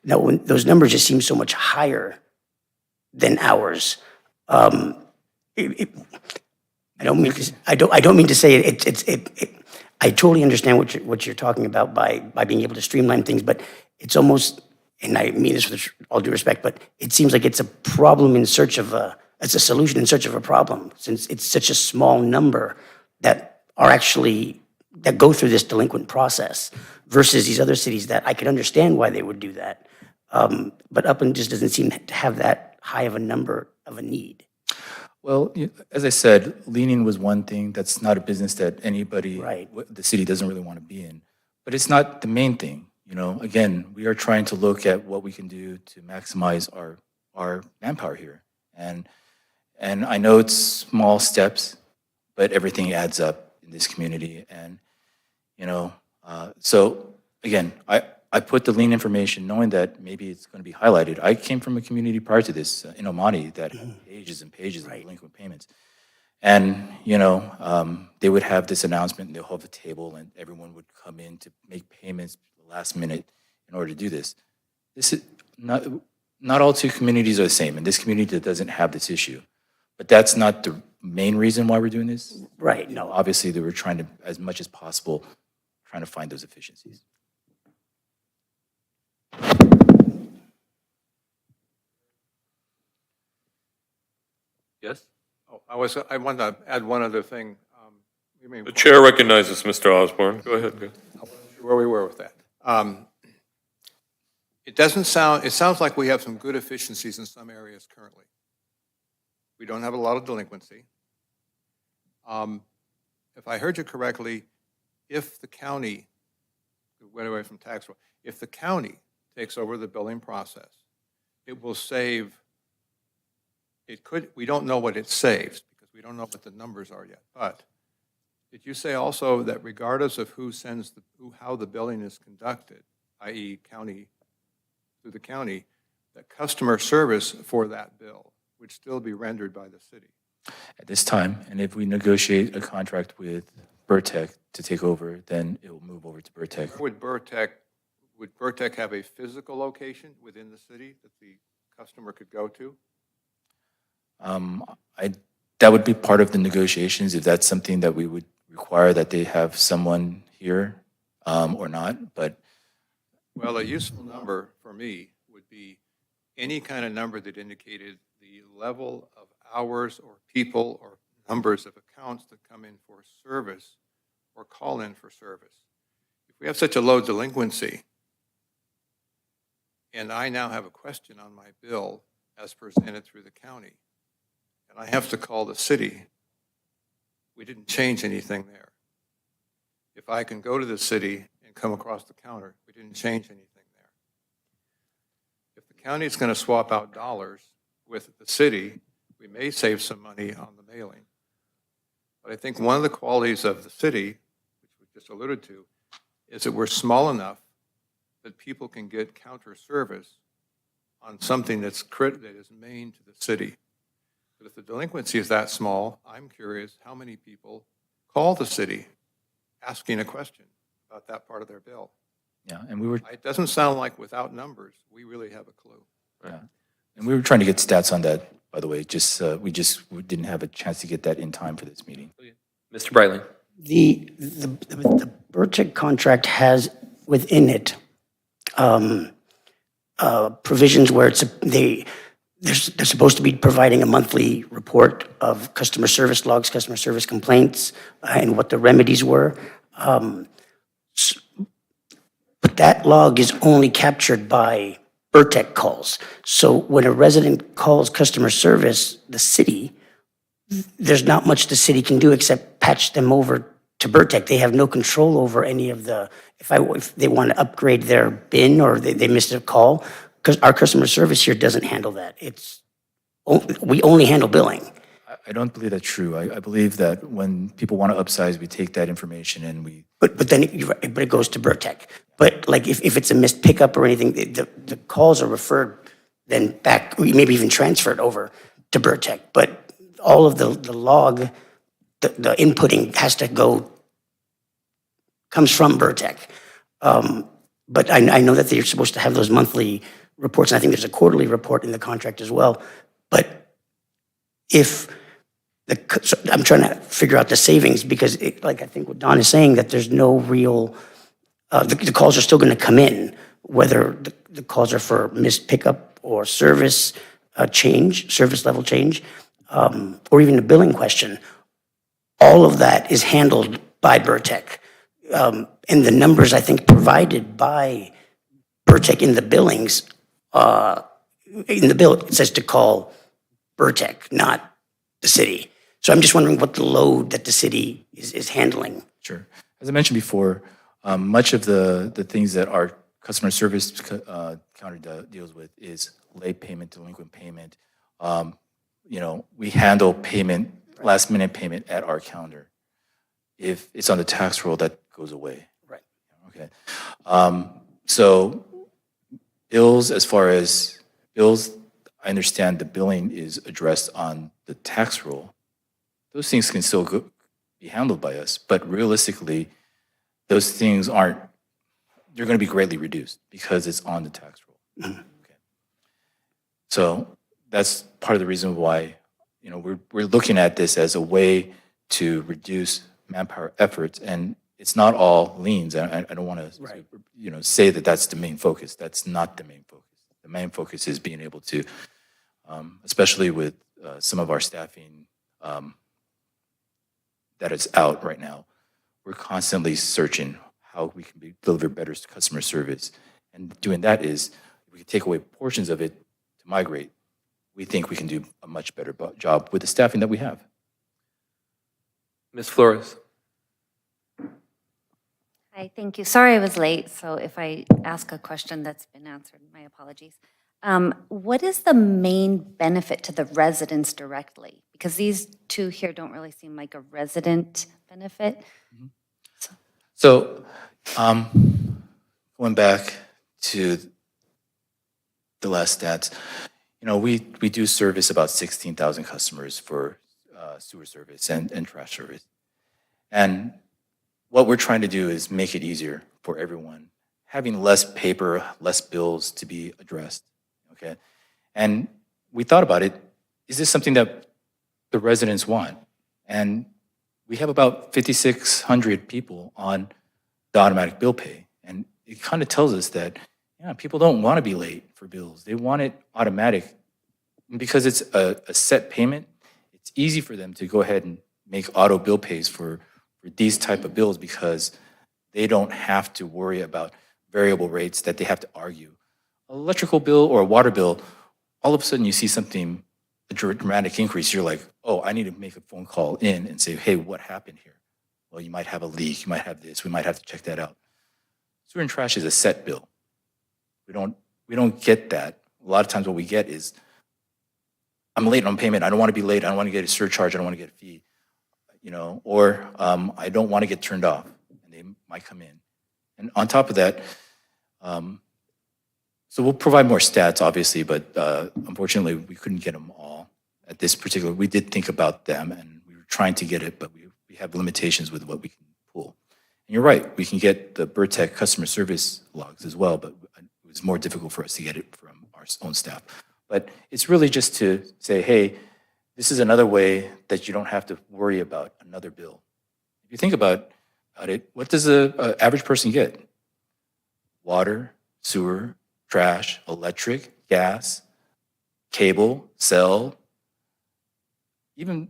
Now, those numbers just seem so much higher than ours. I don't mean to say it. I totally understand what you're talking about by being able to streamline things, but it's almost, and I mean this with all due respect, but it seems like it's a problem in search of it's a solution in search of a problem, since it's such a small number that go through this delinquent process versus these other cities that I could understand why they would do that. But Upland just doesn't seem to have that high of a number of a need. Well, as I said, leaning was one thing. That's not a business that anybody, Right. the city doesn't really want to be in. But it's not the main thing. You know, again, we are trying to look at what we can do to maximize our manpower here. And I know it's small steps, but everything adds up in this community. And, you know, so again, I put the lien information knowing that maybe it's going to be highlighted. I came from a community prior to this in Omani that had pages and pages of delinquent payments. And, you know, they would have this announcement and they'll have a table and everyone would come in to make payments last minute in order to do this. This is not all two communities are the same, and this community doesn't have this issue. But that's not the main reason why we're doing this. Right, You know, obviously, they were trying to, as much as possible, trying to find those efficiencies. Yes? Oh, I want to add one other thing. You mean, The chair recognizes Mr. Osborne. Go ahead. where we were with that. It sounds like we have some good efficiencies in some areas currently. We don't have a lot of delinquency. If I heard you correctly, if the county, went away from tax roll, if the county takes over the billing process, it will save, we don't know what it saves because we don't know what the numbers are yet, but did you say also that regardless of how the billing is conducted, i.e. county, through the county, that customer service for that bill would still be rendered by the city? At this time, and if we negotiate a contract with Vertec to take over, then it will move over to Vertec. Would Vertec have a physical location within the city that the customer could go to? That would be part of the negotiations, if that's something that we would require that they have someone here or not, but. Well, a useful number for me would be any kind of number that indicated the level of hours or people or numbers of accounts that come in for service or call in for service. If we have such a low delinquency, and I now have a question on my bill as presented through the county, and I have to call the city, we didn't change anything there. If I can go to the city and come across the counter, we didn't change anything there. If the county is going to swap out dollars with the city, we may save some money on the mailing. But I think one of the qualities of the city, which we just alluded to, is that we're small enough that people can get counter service on something that is main to the city. But if the delinquency is that small, I'm curious how many people call the city asking a question about that part of their bill. Yeah, and we were, It doesn't sound like without numbers, we really have a clue. yeah, and we were trying to get stats on that, by the way, we didn't have a chance to get that in time for this meeting. Mr. Brightling. The Burtech contract has within it provisions where they're supposed to be providing a monthly report of customer service logs, customer service complaints, and what the remedies were. But that log is only captured by Burtech calls. So when a resident calls customer service, the city, there's not much the city can do except patch them over to Burtech. They have no control over any of the, if they want to upgrade their bin or they missed a call, because our customer service here doesn't handle that. We only handle billing. I don't believe that's true. I believe that when people want to upsize, we take that information and we, But then it goes to Burtech. But like if it's a missed pickup or anything, the calls are referred then back, maybe even transferred over to Burtech. But all of the log, the inputting has to comes from Burtech. But I know that they're supposed to have those monthly reports, and I think there's a quarterly report in the contract as well. But so I'm trying to figure out the savings because, like I think what Don is saying, that there's no real, the calls are still going to come in, whether the calls are for missed pickup or service change, service level change, or even a billing question. All of that is handled by Burtech. And the numbers, I think, provided by Burtech in the billings, in the bill, it says to call Burtech, not the city. So I'm just wondering what the load that the city is handling. sure. As I mentioned before, much of the things that our customer service counter deals with is late payment, delinquent payment. We handle payment, last minute payment at our counter. If it's on the tax roll, that goes away. Right. Okay. So bills, as far as bills, I understand the billing is addressed on the tax roll. Those things can still be handled by us, but realistically, those things they're going to be greatly reduced because it's on the tax roll. Okay. So that's part of the reason why, we're looking at this as a way to reduce manpower efforts, and it's not all liens. I don't want to, say that that's the main focus. That's not the main focus. The main focus is being able to, especially with some of our staffing that is out right now, we're constantly searching how we can deliver better customer service. And doing that is, if we can take away portions of it to migrate, we think we can do a much better job with the staffing that we have. Ms. Flores. Hi, thank you. Sorry I was late, so if I ask a question that's been answered, my apologies. What is the main benefit to the residents directly? Because these two here don't really seem like a resident benefit. So, going back to the last stats, we do service about 16,000 customers for sewer service and trash service. And what we're trying to do is make it easier for everyone, having less paper, less bills to be addressed, okay? And we thought about it, is this something that the residents want? And we have about 5,600 people on the automatic bill pay. And it kind of tells us that, people don't want to be late for bills. They want it automatic. And because it's a set payment, it's easy for them to go ahead and make auto bill pays for these type of bills because they don't have to worry about variable rates that they have to argue. An electrical bill or a water bill, all of a sudden you see something, a dramatic increase, you're like, oh, I need to make a phone call in and say, hey, what happened here? Well, you might have a leak, you might have this, we might have to check that out. Sewer and trash is a set bill. We don't get that. A lot of times what we get is, I'm late on payment, I don't want to be late, I don't want to get a surcharge, I don't want to get a fee, or I don't want to get turned off, and they might come in. And on top of that, so we'll provide more stats, obviously, but unfortunately, we couldn't get them all at this particular. We did think about them, and we were trying to get it, but we have limitations with what we can pull. And you're right, we can get the Burtech customer service logs as well, but it was more difficult for us to get it from our own staff. But it's really just to say, hey, this is another way that you don't have to worry about another bill. If you think about it, what does an average person get? Water, sewer, trash, electric, gas, cable, cell, even,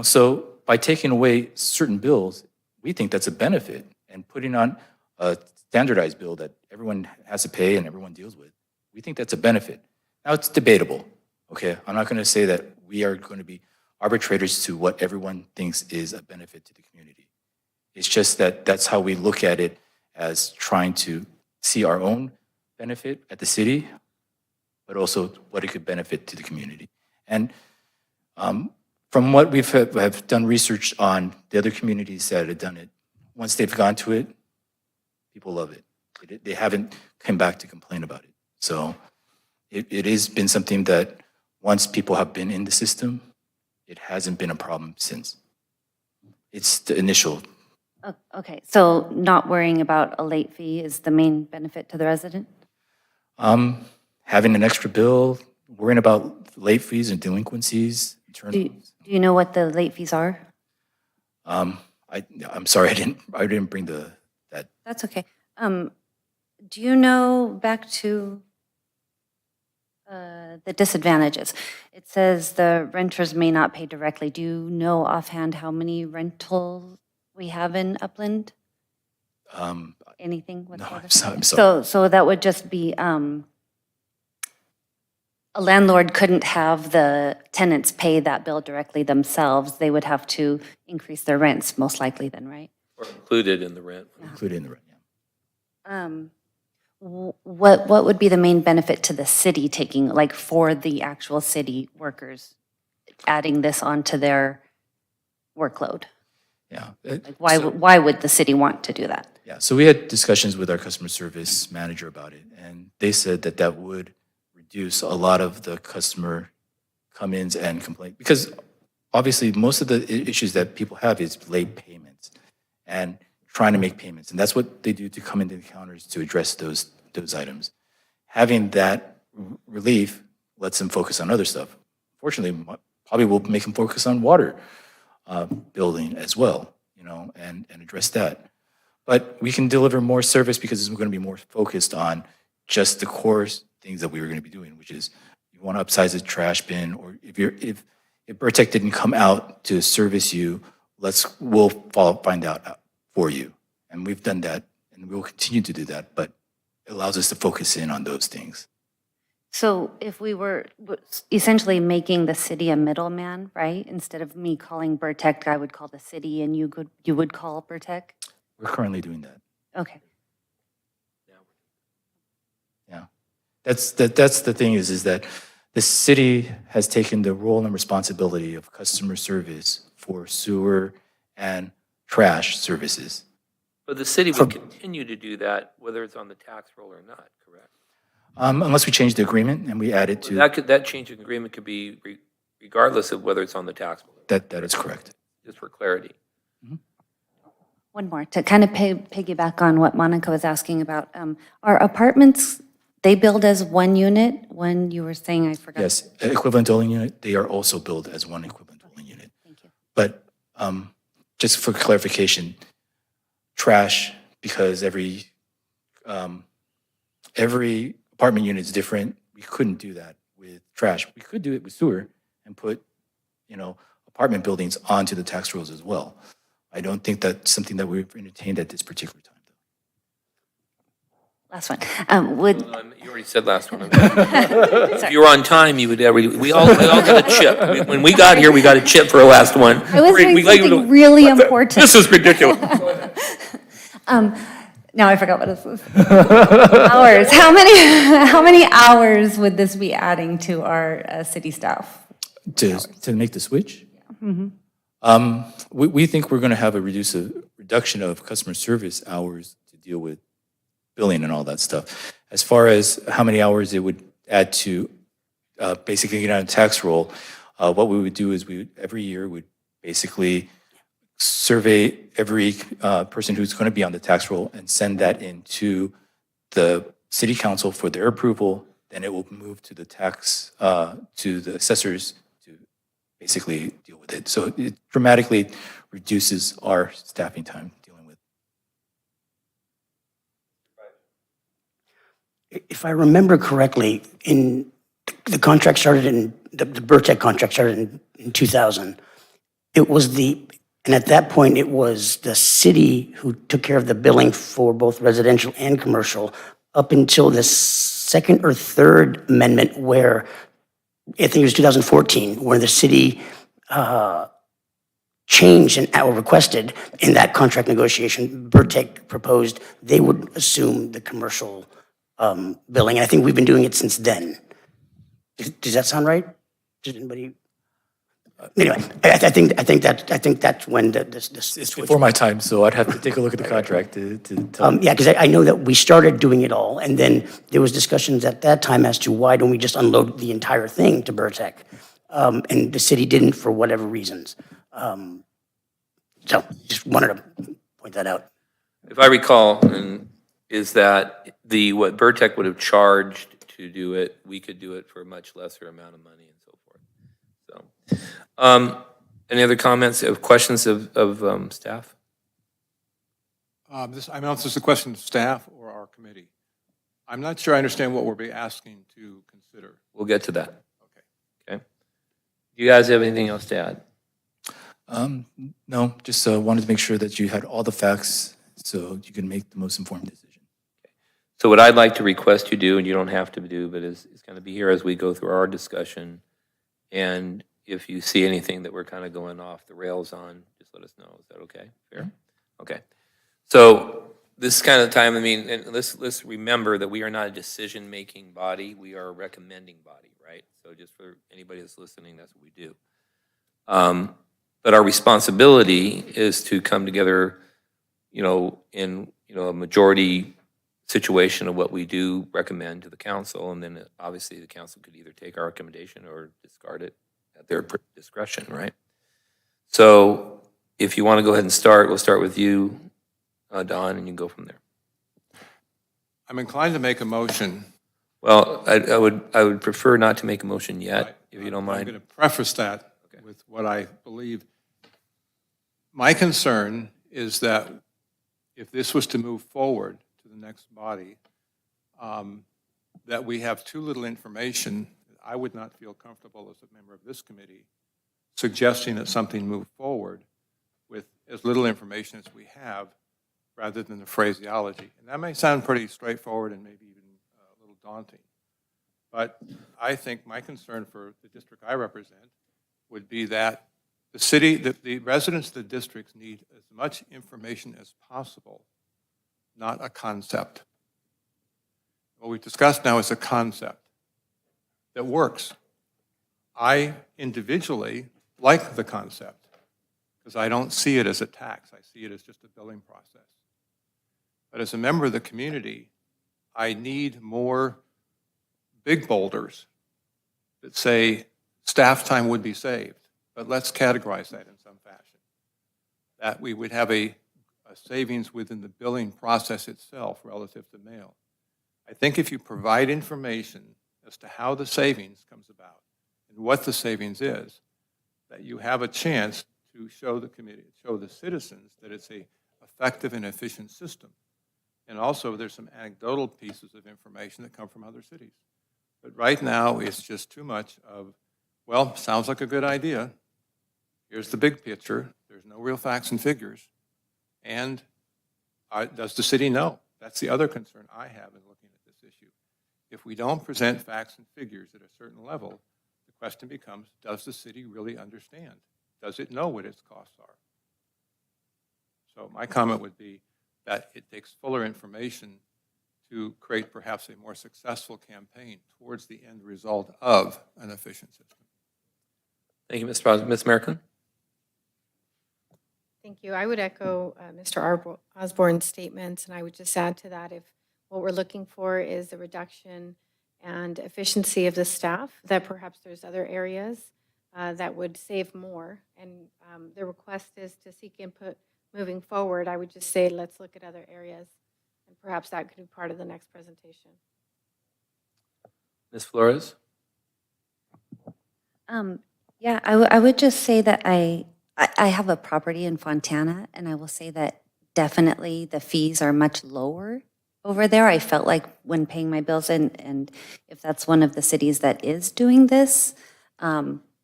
so by taking away certain bills, we think that's a benefit, and putting on a standardized bill that everyone has to pay and everyone deals with, we think that's a benefit. Now, it's debatable, okay? I'm not going to say that we are going to be arbitrators to what everyone thinks is a benefit to the community. It's just that that's how we look at it, as trying to see our own benefit at the city, but also what it could benefit to the community. And from what have done research on the other communities that have done it, once they've gone to it, people love it. They haven't come back to complain about it. So it has been something that once people have been in the system, it hasn't been a problem since. It's the initial. Okay, so not worrying about a late fee is the main benefit to the resident? Having an extra bill, worrying about late fees and delinquencies. Do you know what the late fees are? I'm sorry, I didn't bring that. That's okay. Do you know, back to the disadvantages? It says the renters may not pay directly. Do you know offhand how many rentals we have in Upland? Anything No, whatsoever? I'm sorry. So that would just be, a landlord couldn't have the tenants pay that bill directly themselves. They would have to increase their rents, most likely then, right? Or included in the rent. Included in the rent, yeah. What would be the main benefit to the city taking, like for the actual city workers, adding this onto their workload? Yeah. Like why would the city want to do that? Yeah, so we had discussions with our customer service manager about it, and they said that that would reduce a lot of the customer come-ins and complaints, because obviously most of the issues that people have is late payments and trying to make payments, and that's what they do to come into the counters to address those items. Having that relief lets them focus on other stuff. Fortunately, probably will make them focus on water building as well, and address that. But we can deliver more service because it's going to be more focused on just the core things that we were going to be doing, which is you want to upsize the trash bin, or if Burtech didn't come out to service you, we'll find out for you. And we've done that, and we'll continue to do that, but it allows us to focus in on those things. So if we were essentially making the city a middleman, right? Instead of me calling Burtech, I would call the city and you would call Burtech? We're currently doing that. Okay. Yeah. That's the thing is that the city has taken the role and responsibility of customer service for sewer and trash services. But the city would continue to do that, whether it's on the tax roll or not, correct? Unless we change the agreement and we add it to. That change in agreement could be regardless of whether it's on the tax roll. That is correct. Just for clarity. One more, to kind of piggyback on what Monica was asking about. Are apartments, they build as one unit? When you were saying, I forgot. Yes, equivalent dwelling unit, they are also billed as one equivalent dwelling unit. Thank you. But just for clarification, trash, because every apartment unit is different, we couldn't do that with trash. We could do it with sewer and put, a apartment buildings onto the tax rolls as well. I don't think that's something that we've entertained at this particular time. Last one. Would, You already said last one. If you were on time, you would, we all got a chip. When we got here, we got a chip for a last one. I was doing something really important. This is ridiculous. Now I forgot what this was. Hours. How many hours would this be adding to our city staff? To make the switch? We think we're going to have a reduction of customer service hours to deal with billing and all that stuff. As far as how many hours it would add to basically get on a tax roll, what we would do is every year would basically survey every person who's going to be on the tax roll and send that into the city council for their approval. Then it will move to the to the assessors to basically deal with it. So it dramatically reduces our staffing time dealing with. If I remember correctly, the contract started the Burtech contract started in 2000. And at that point, it was the city who took care of the billing for both residential and commercial up until the second or third amendment where, I think it was 2014, where the city changed or requested in that contract negotiation, Burtech proposed they would assume the commercial billing. And I think we've been doing it since then. Does that sound right? Does anybody? Anyway, I think that's when this It's before my time, so I'd have to take a look at the contract to tell. yeah, because I know that we started doing it all, and then there was discussions at that time as to why don't we just unload the entire thing to Burtech, and the city didn't for whatever reasons. So just wanted to point that out. If I recall, is that what Burtech would have charged to do it, we could do it for a much lesser amount of money and so forth. So, any other comments, questions of staff? I don't know if this is a question of staff or our committee. I'm not sure I understand what we'll be asking to consider. We'll get to that. Okay. Okay. Do you guys have anything else to add? No, just wanted to make sure that you had all the facts so you can make the most informed decision. So what I'd like to request you do, and you don't have to do, but is going to be here as we go through our discussion. And if you see anything that we're kind of going off the rails on, just let us know. Is that okay? Fair? Okay. So this kind of time, I mean, and let's remember that we are not a decision-making body. We are a recommending body, right? So just for anybody that's listening, that's what we do. But our responsibility is to come together, in a majority situation of what we do recommend to the council, and then obviously the council could either take our recommendation or discard it at their discretion, right? So if you want to go ahead and start, we'll start with you, Don, and you can go from there. I'm inclined to make a motion. Well, I would prefer not to make a motion yet, if you don't I'm mind. going to preface that with what I believe. My concern is that if this was to move forward to the next body, that we have too little information. I would not feel comfortable as a member of this committee suggesting that something move forward with as little information as we have rather than the phraseology. And that may sound pretty straightforward and maybe even a little daunting. But I think my concern for the district I represent would be that the residents of the districts need as much information as possible, not a concept. What we've discussed now is a concept that works. I individually like the concept because I don't see it as a tax. I see it as just a billing process. But as a member of the community, I need more big boulders that say staff time would be saved, but let's categorize that in some fashion. That we would have a savings within the billing process itself relative to mail. I think if you provide information as to how the savings comes about and what the savings is, that you have a chance to show the committee, show the citizens that it's a effective and efficient system. And also there's some anecdotal pieces of information that come from other cities. But right now it's just too much of, well, sounds like a good idea. here's the big picture, there's no real facts and figures, and does the city know? That's the other concern I have in looking at this issue. If we don't present facts and figures at a certain level, the question becomes, does the city really understand? Does it know what its costs are? So my comment would be that it takes fuller information to create perhaps a more successful campaign towards the end result of an efficient system. Thank you, Ms. Pros. Ms. Merkin? Thank you. I would echo Mr. Osborne's statements, and I would just add to that, if what we're looking for is a reduction and efficiency of the staff, that perhaps there's other areas that would save more. And the request is to seek input moving forward. I would just say, let's look at other areas, and perhaps that could be part of the next presentation. Ms. Flores? Yeah, I would just say that I have a property in Fontana, and I will say that definitely the fees are much lower over there. I felt like when paying my bills, and if that's one of the cities that is doing this,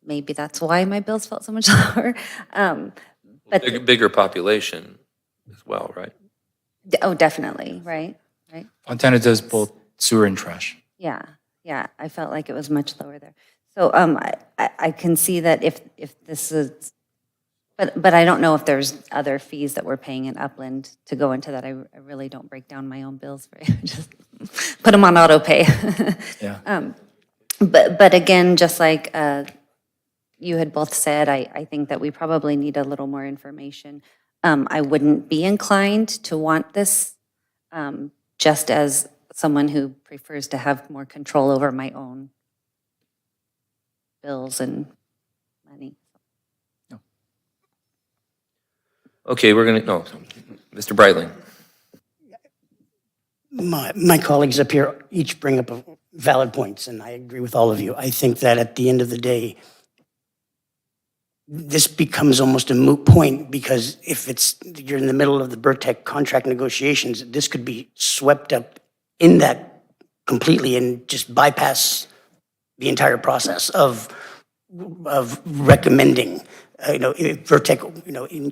maybe that's why my bills felt so much lower. But Bigger population as well, right? oh, definitely, right. Fontana does both sewer and trash. Yeah, I felt like it was much lower there. So I can see that if this is, but I don't know if there's other fees that we're paying in Upland to go into that. I really don't break down my own bills, right? Just put them on auto pay. Yeah. But again, just like you had both said, I think that we probably need a little more information. I wouldn't be inclined to want this just as someone who prefers to have more control over my own bills and money. Okay, Mr. Breitling. My colleagues up here each bring up valid points, and I agree with all of you. I think that at the end of the day, this becomes almost a moot point, because if you're in the middle of the Burtec contract negotiations, this could be swept up in that completely and just bypass the entire process of recommending. If Burtec,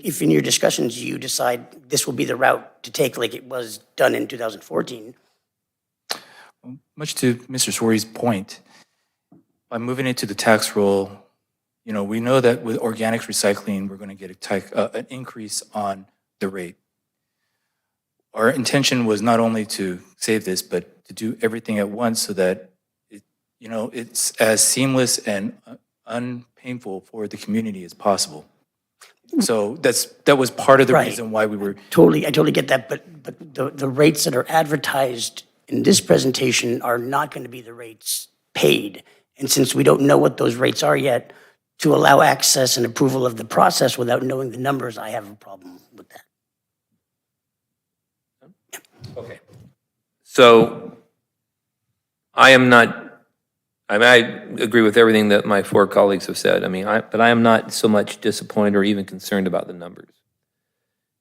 if in your discussions you decide this will be the route to take, like it was done in 2014. Much to Mr. Sori's point, by moving into the tax roll, we know that with organics recycling, we're going to get an increase on the rate. Our intention was not only to save this, but to do everything at once so that it's as seamless and unpainful for the community as possible. So that was part of the Right. reason why we were. I totally get that, but the rates that are advertised in this presentation are not going to be the rates paid. And since we don't know what those rates are yet, to allow access and approval of the process without knowing the numbers, I have a problem with that. Okay. So I agree with everything that my four colleagues have said. But I am not so much disappointed or even concerned about the numbers.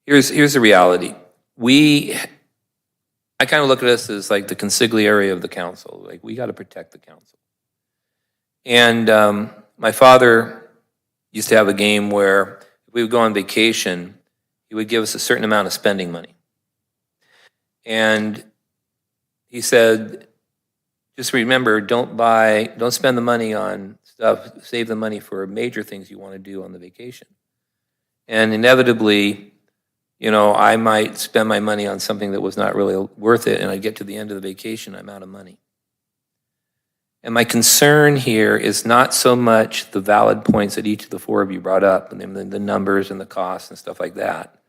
Here's the reality. I kind of look at us as like the consigliere of the council. Like, we got to protect the council. And my father used to have a game where if we would go on vacation, he would give us a certain amount of spending money. And he said, just remember, don't spend the money on stuff, save the money for major things you want to do on the vacation. And inevitably, I might spend my money on something that was not really worth it, and I get to the end of the vacation, I'm out of money. And my concern here is not so much the valid points that each of the four of you brought up, and the numbers and the costs and stuff like that.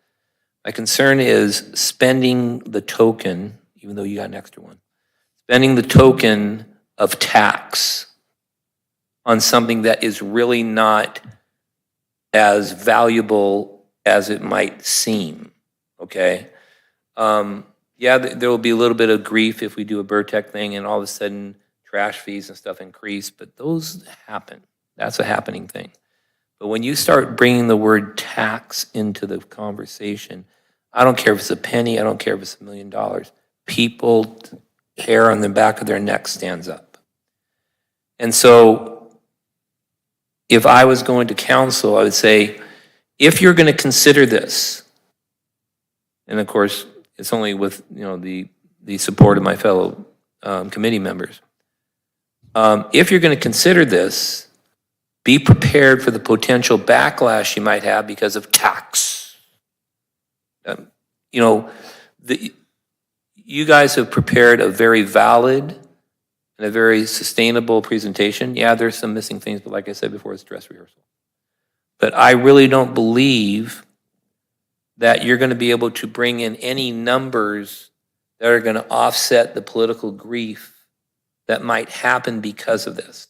My concern is spending the token, even though you got an extra one, spending the token of tax on something that is really not as valuable as it might seem, okay? Yeah, there will be a little bit of grief if we do a Burtec thing and all of a sudden trash fees and stuff increase, but those happen. That's a happening thing. But when you start bringing the word tax into the conversation, I don't care if it's a penny, I don't care if it's $1 million. People, hair on the back of their neck stands up. And so if I was going to council, I would say, if you're going to consider this, and of course, it's only with, the support of my fellow committee members. If you're going to consider this, be prepared for the potential backlash you might have because of tax. You guys have prepared a very valid and a very sustainable presentation. Yeah, there's some missing things, but like I said before, it's dress rehearsal. But I really don't believe that you're going to be able to bring in any numbers that are going to offset the political grief that might happen because of this.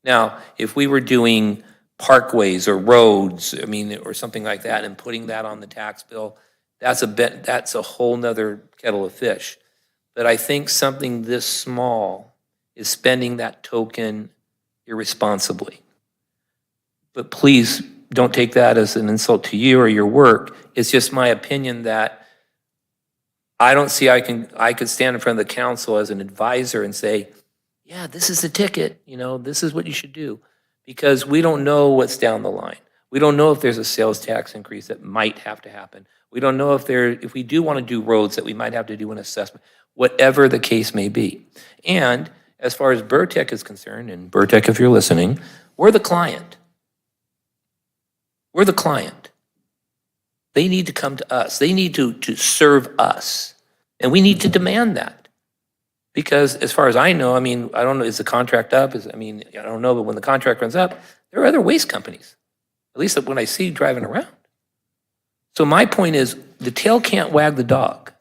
Now, if we were doing parkways or roads, or something like that, and putting that on the tax bill, that's a whole nother kettle of fish. But I think something this small is spending that token irresponsibly. But please don't take that as an insult to you or your work. It's just my opinion that I don't see I could stand in front of the council as an advisor and say, yeah, this is the ticket, this is what you should do. Because we don't know what's down the line. We don't know if there's a sales tax increase that might have to happen. We don't know if we do want to do roads that we might have to do an assessment, whatever the case may be. And as far as Burtech is concerned, and Burtech, if you're listening, we're the client. We're the client. They need to come to us. They need to serve us. And we need to demand that. Because as far as I know, I don't know, is the contract up? I don't know, but when the contract runs up, there are other waste companies. At least when I see driving around. So my point is, the tail can't wag the dog.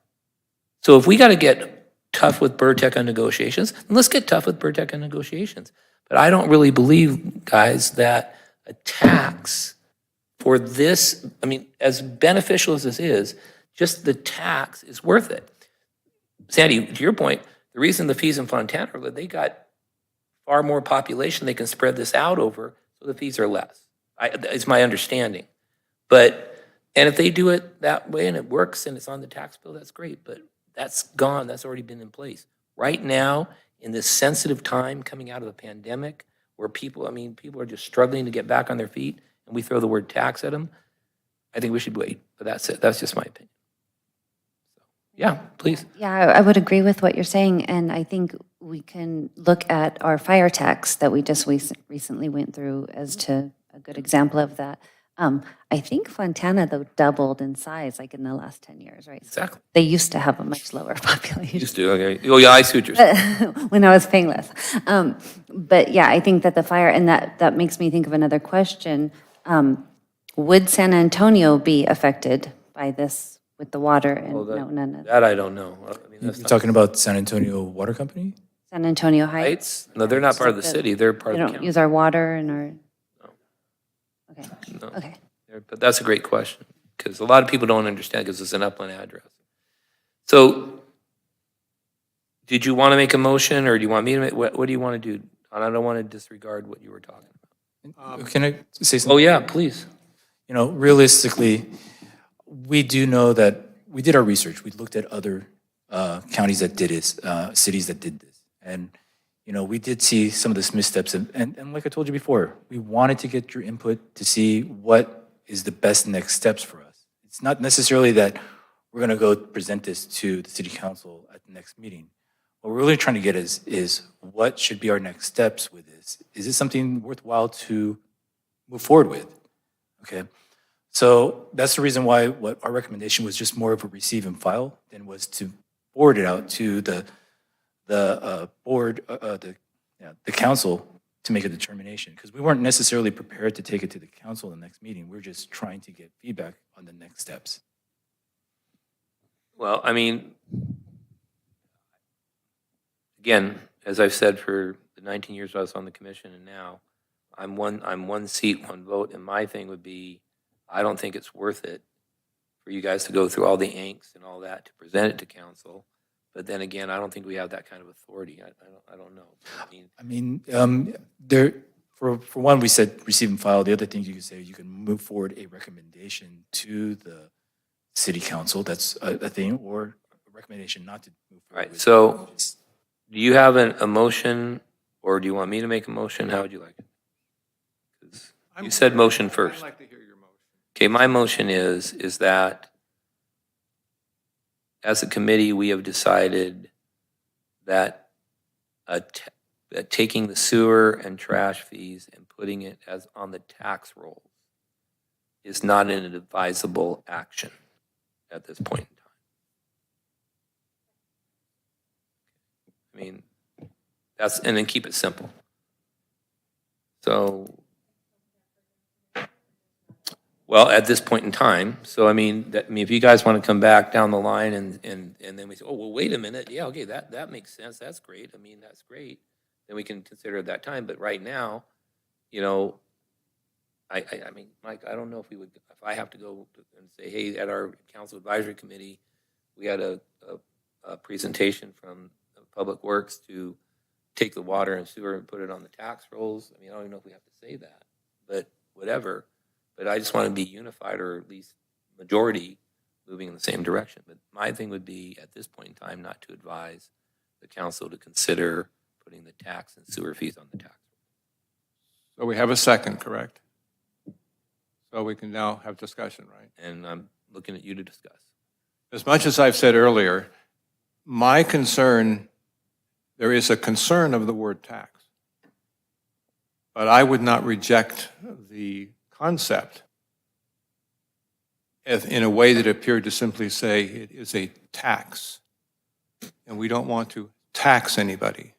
So if we got to get tough with Burtech on negotiations, then let's get tough with Burtech on negotiations. But I don't really believe, guys, that a tax for this, as beneficial as this is, just the tax is worth it. Sandy, to your point, the reason the fees in Fontana are low, they got far more population they can spread this out over, so the fees are less. It's my understanding. And if they do it that way and it works and it's on the tax bill, that's great, but that's gone. That's already been in place. Right now, in this sensitive time coming out of the pandemic, where people are just struggling to get back on their feet, and we throw the word tax at them, I think we should wait. But that's it. That's just my opinion. Yeah, please. Yeah, I would agree with what you're saying, and I think we can look at our fire tax that we just recently went through as to a good example of that. I think Fontana, though, doubled in size like in the last 10 years, right? Exactly. They used to have a much lower population. Used to, okay. Oh, yeah, I see what you're saying. When I was paying less. But yeah, I think that the fire, and that makes me think of another question. Would San Antonio be affected by this with the water? And That I don't know. You're talking about San Antonio Water Company? San Antonio Heights? Heights? No, they're not part of the city. They're part They of the don't county. use our water and our... Okay, No. okay. But that's a great question, because a lot of people don't understand, because it's an upland address. So, did you want to make a motion, or do you want me to make, what do you want to do? And I don't want to disregard what you were talking about. Can I say something? Oh, yeah, please. Realistically, we do know that we did our research. We looked at other counties that did this, cities that did this. And, we did see some of the missteps. And like I told you before, we wanted to get your input to see what is the best next steps for us. It's not necessarily that we're going to go present this to the city council at the next meeting. What we're really trying to get is what should be our next steps with this? Is it something worthwhile to move forward with? Okay. So that's the reason why what our recommendation was just more of a receive and file than was to forward it out to the board, the council to make a determination, because we weren't necessarily prepared to take it to the council in the next meeting. We're just trying to get feedback on the next steps. Well, again, as I've said for the 19 years I was on the commission, and now I'm one seat, one vote, and my thing would be, I don't think it's worth it for you guys to go through all the angst and all that to present it to council. But then again, I don't think we have that kind of authority. I don't know. For one, we said receive and file. The other thing you could say, you can move forward a recommendation to the city council. That's a thing, or a recommendation not to move forward. Right. So, do you have a motion, or do you want me to make a motion? How would you like it? 'Cause You said motion first. I'd like to hear your motion. Okay, my motion is that as a committee, we have decided that that taking the sewer and trash fees and putting it as on the tax rolls is not an advisable action at this point in time. I mean, and then keep it simple. So, well, at this point in time, so I mean, if you guys want to come back down the line and then we say, oh, well, wait a minute, yeah, okay, that makes sense, that's great, I mean, that's great, then we can consider it that time, but right now, you know, I mean, Mike, I don't know if I have to go and say, hey, at our council advisory committee, we had a presentation from Public Works to take the water and sewer and put it on the tax rolls. I mean, I don't even know if we have to say that, but whatever. But I just want to be unified, or at least majority moving in the same direction. But my thing would be, at this point in time, not to advise the council to consider putting the tax and sewer fees on the tax. So we have a second, correct? So we can now have discussion, right? And I'm looking at you to discuss. As much as I've said earlier, my concern, there is a concern of the word tax. But I would not reject the concept in a way that appeared to simply say it is a tax. And we don't want to tax anybody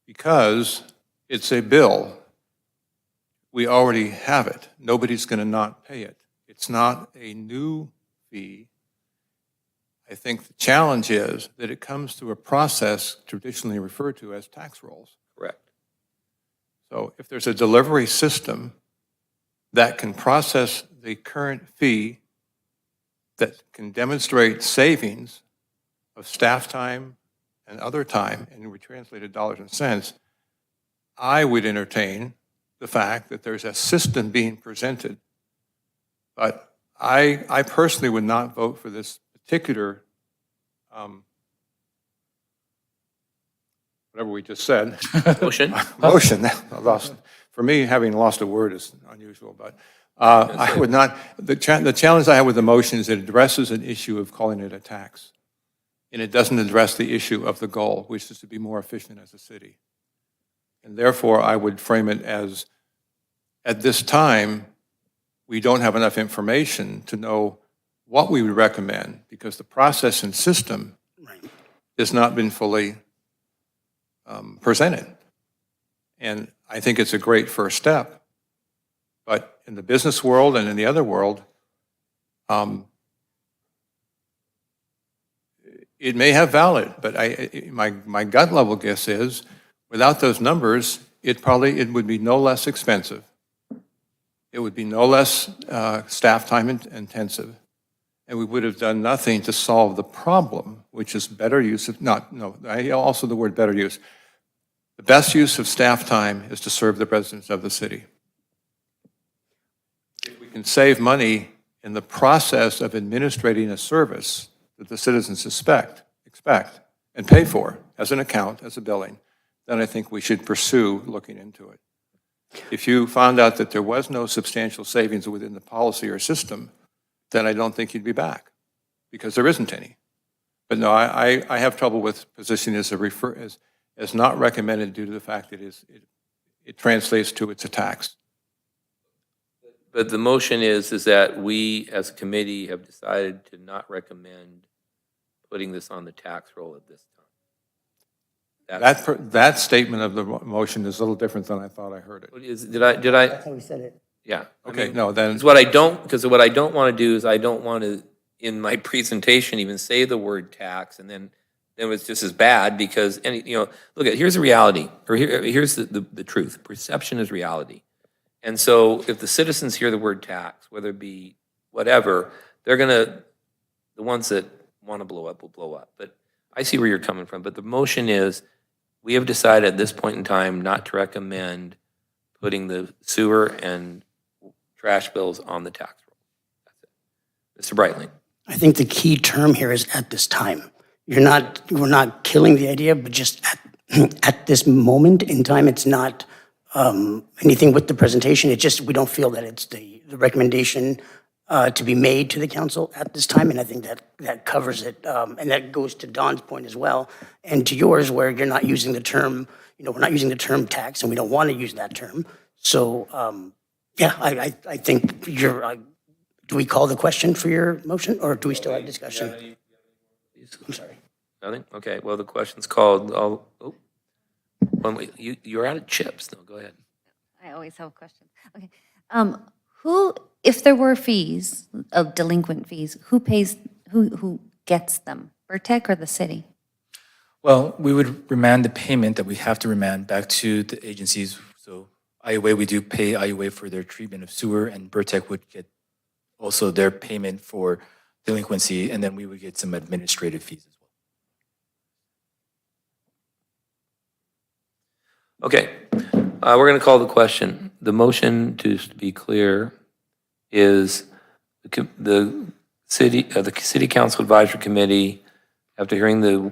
because it's a bill. We already have it. Nobody's going to not pay it. It's not a new fee. I think the challenge is that it comes through a process traditionally referred to as tax rolls. Correct. So if there's a delivery system that can process the current fee, that can demonstrate savings of staff time and other time, and we translated dollars and cents, I would entertain the fact that there's a system being presented. But I personally would not vote for this particular, whatever we just said. Motion? Motion. For me, having lost a word is unusual, but I would not. The challenge I have with the motion is it addresses an issue of calling it a tax, and it doesn't address the issue of the goal, which is to be more efficient as a city. And therefore, I would frame it as, at this time, we don't have enough information to know what we would recommend, because the process and system has not been fully presented. And I think it's a great first step. But in the business world and in the other world, it may have valid, but my gut level guess is, without those numbers, it would be no less expensive. It would be no less staff time intensive, and we would have done nothing to solve the problem, which is better use of, also the word better use. The best use of staff time is to serve the residents of the city. If we can save money in the process of administrating a service that the citizens expect, and pay for as an account, as a billing, then I think we should pursue looking into it. If you found out that there was no substantial savings within the policy or system, then I don't think you'd be back, because there isn't any. But no, I have trouble with positioning as not recommended due to the fact that it translates to it's a tax. But the motion is that we, as a committee, have decided to not recommend putting this on the tax roll at this time. That statement of the motion is a little different than I thought I heard it. Did I? That's how we said it. Yeah. Okay, no, then. Because what I don't want to do is I don't want to, in my presentation, even say the word tax, and then it's just as bad, because here's the reality, or here's the truth. Perception is reality. And so if the citizens hear the word tax, whether it be whatever, the ones that want to blow up will blow up. But I see where you're coming from. But the motion is, we have decided at this point in time not to recommend putting the sewer and trash bills on the tax roll. That's it. Mr. Breitling. I think the key term here is at this time. We're not killing the idea, but just at this moment in time, it's not anything with the presentation. It's just, we don't feel that it's the recommendation to be made to the council at this time, and I think that covers it. And that goes to Don's point as well, and to yours, where you're not using the term, we're not using the term tax, and we don't want to use that term. So, yeah, I think do we call the question for your motion, or do we still have discussion? I'm sorry. Nothing? Okay, well, the question's called, you're out of chips. No, go ahead. I always have questions. Okay. Who, if there were fees, of delinquent fees, who pays, who gets them? Vertec or the city? Well, we would remand the payment that we have to remand back to the agencies. So IUA, we do pay IUA for their treatment of sewer, and Vertec would get also their payment for delinquency, and then we would get some administrative fees as well. Okay, we're going to call the question. The motion, to be clear, is the City Council Advisory Committee, after hearing the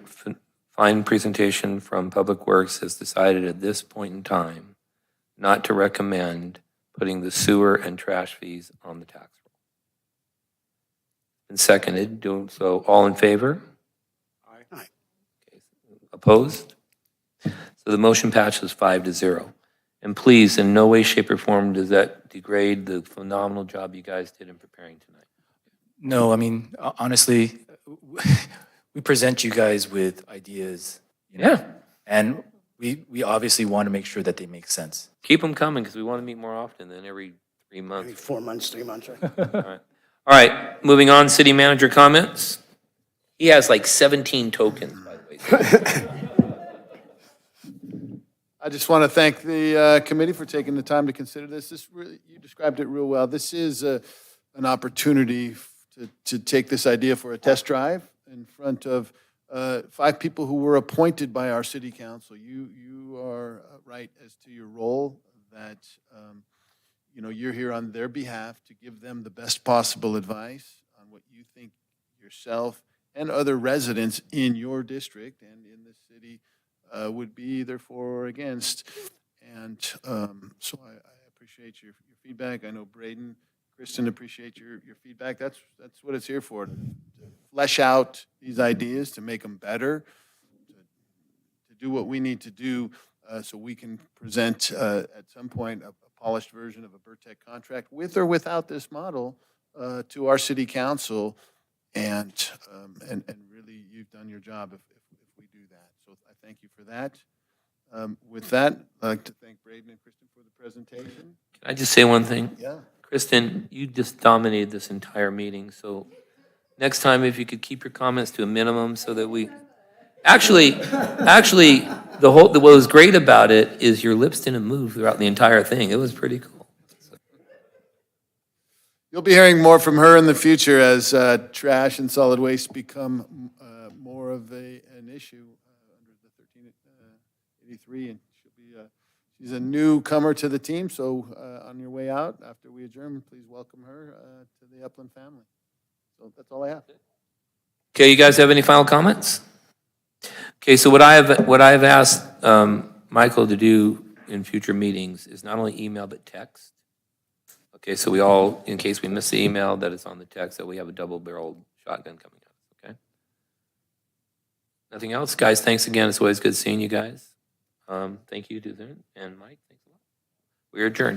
fine presentation from Public Works, has decided at this point in time not to recommend putting the sewer and trash fees on the tax roll. And seconded, doing so, all in favor? Aye. Okay. Opposed? So the motion passes 5-0. And please, in no way, shape, or form does that degrade the phenomenal job you guys did in preparing tonight. No, I mean, honestly, we present you guys with ideas. Yeah. And we obviously want to make sure that they make sense. Keep them coming, because we want to meet more often than every 3 Maybe months. 4 months, 3 months, right? All right, moving on, city manager comments. He has like 17 tokens, by the way. I just want to thank the committee for taking the time to consider this. This really, you described it real well. This is an opportunity to take this idea for a test drive in front of 5 people who were appointed by our city council. You are right as to your role, that you're here on their behalf to give them the best possible advice on what you think yourself and other residents in your district and in the city would be either for or against. And so I appreciate your feedback. I know Braden, Kristen appreciate your feedback. That's what it's here for, to flesh out these ideas, to make them better, to do what we need to do so we can present at some point a polished version of a Vertec contract with or without this model to our city council. And really, you've done your job if we do that. So I thank you for that. With that, I'd like to thank Braden and Kristen for the presentation. Can I just say one thing? Yeah. Kristen, you just dominated this entire meeting, so next time if you could keep your comments to a minimum so that we... Actually, what was great about it is your lips didn't move throughout the entire thing. It was pretty cool. You'll be hearing more from her in the future as trash and solid waste become more of an issue under the 1383, and she's a newcomer to the team. So on your way out, after we adjourn, please welcome her to the Upland family. So that's all I have. Okay, you guys have any final comments? Okay, so what I have asked Michael to do in future meetings is not only email but text. Okay, so we all, in case we miss the email, that it's on the text, that we have a double-barreled shotgun coming out. Okay. Nothing else, guys. Thanks again. It's always good seeing you guys. Thank you, Duther and Mike. Thanks a lot. We are adjourned.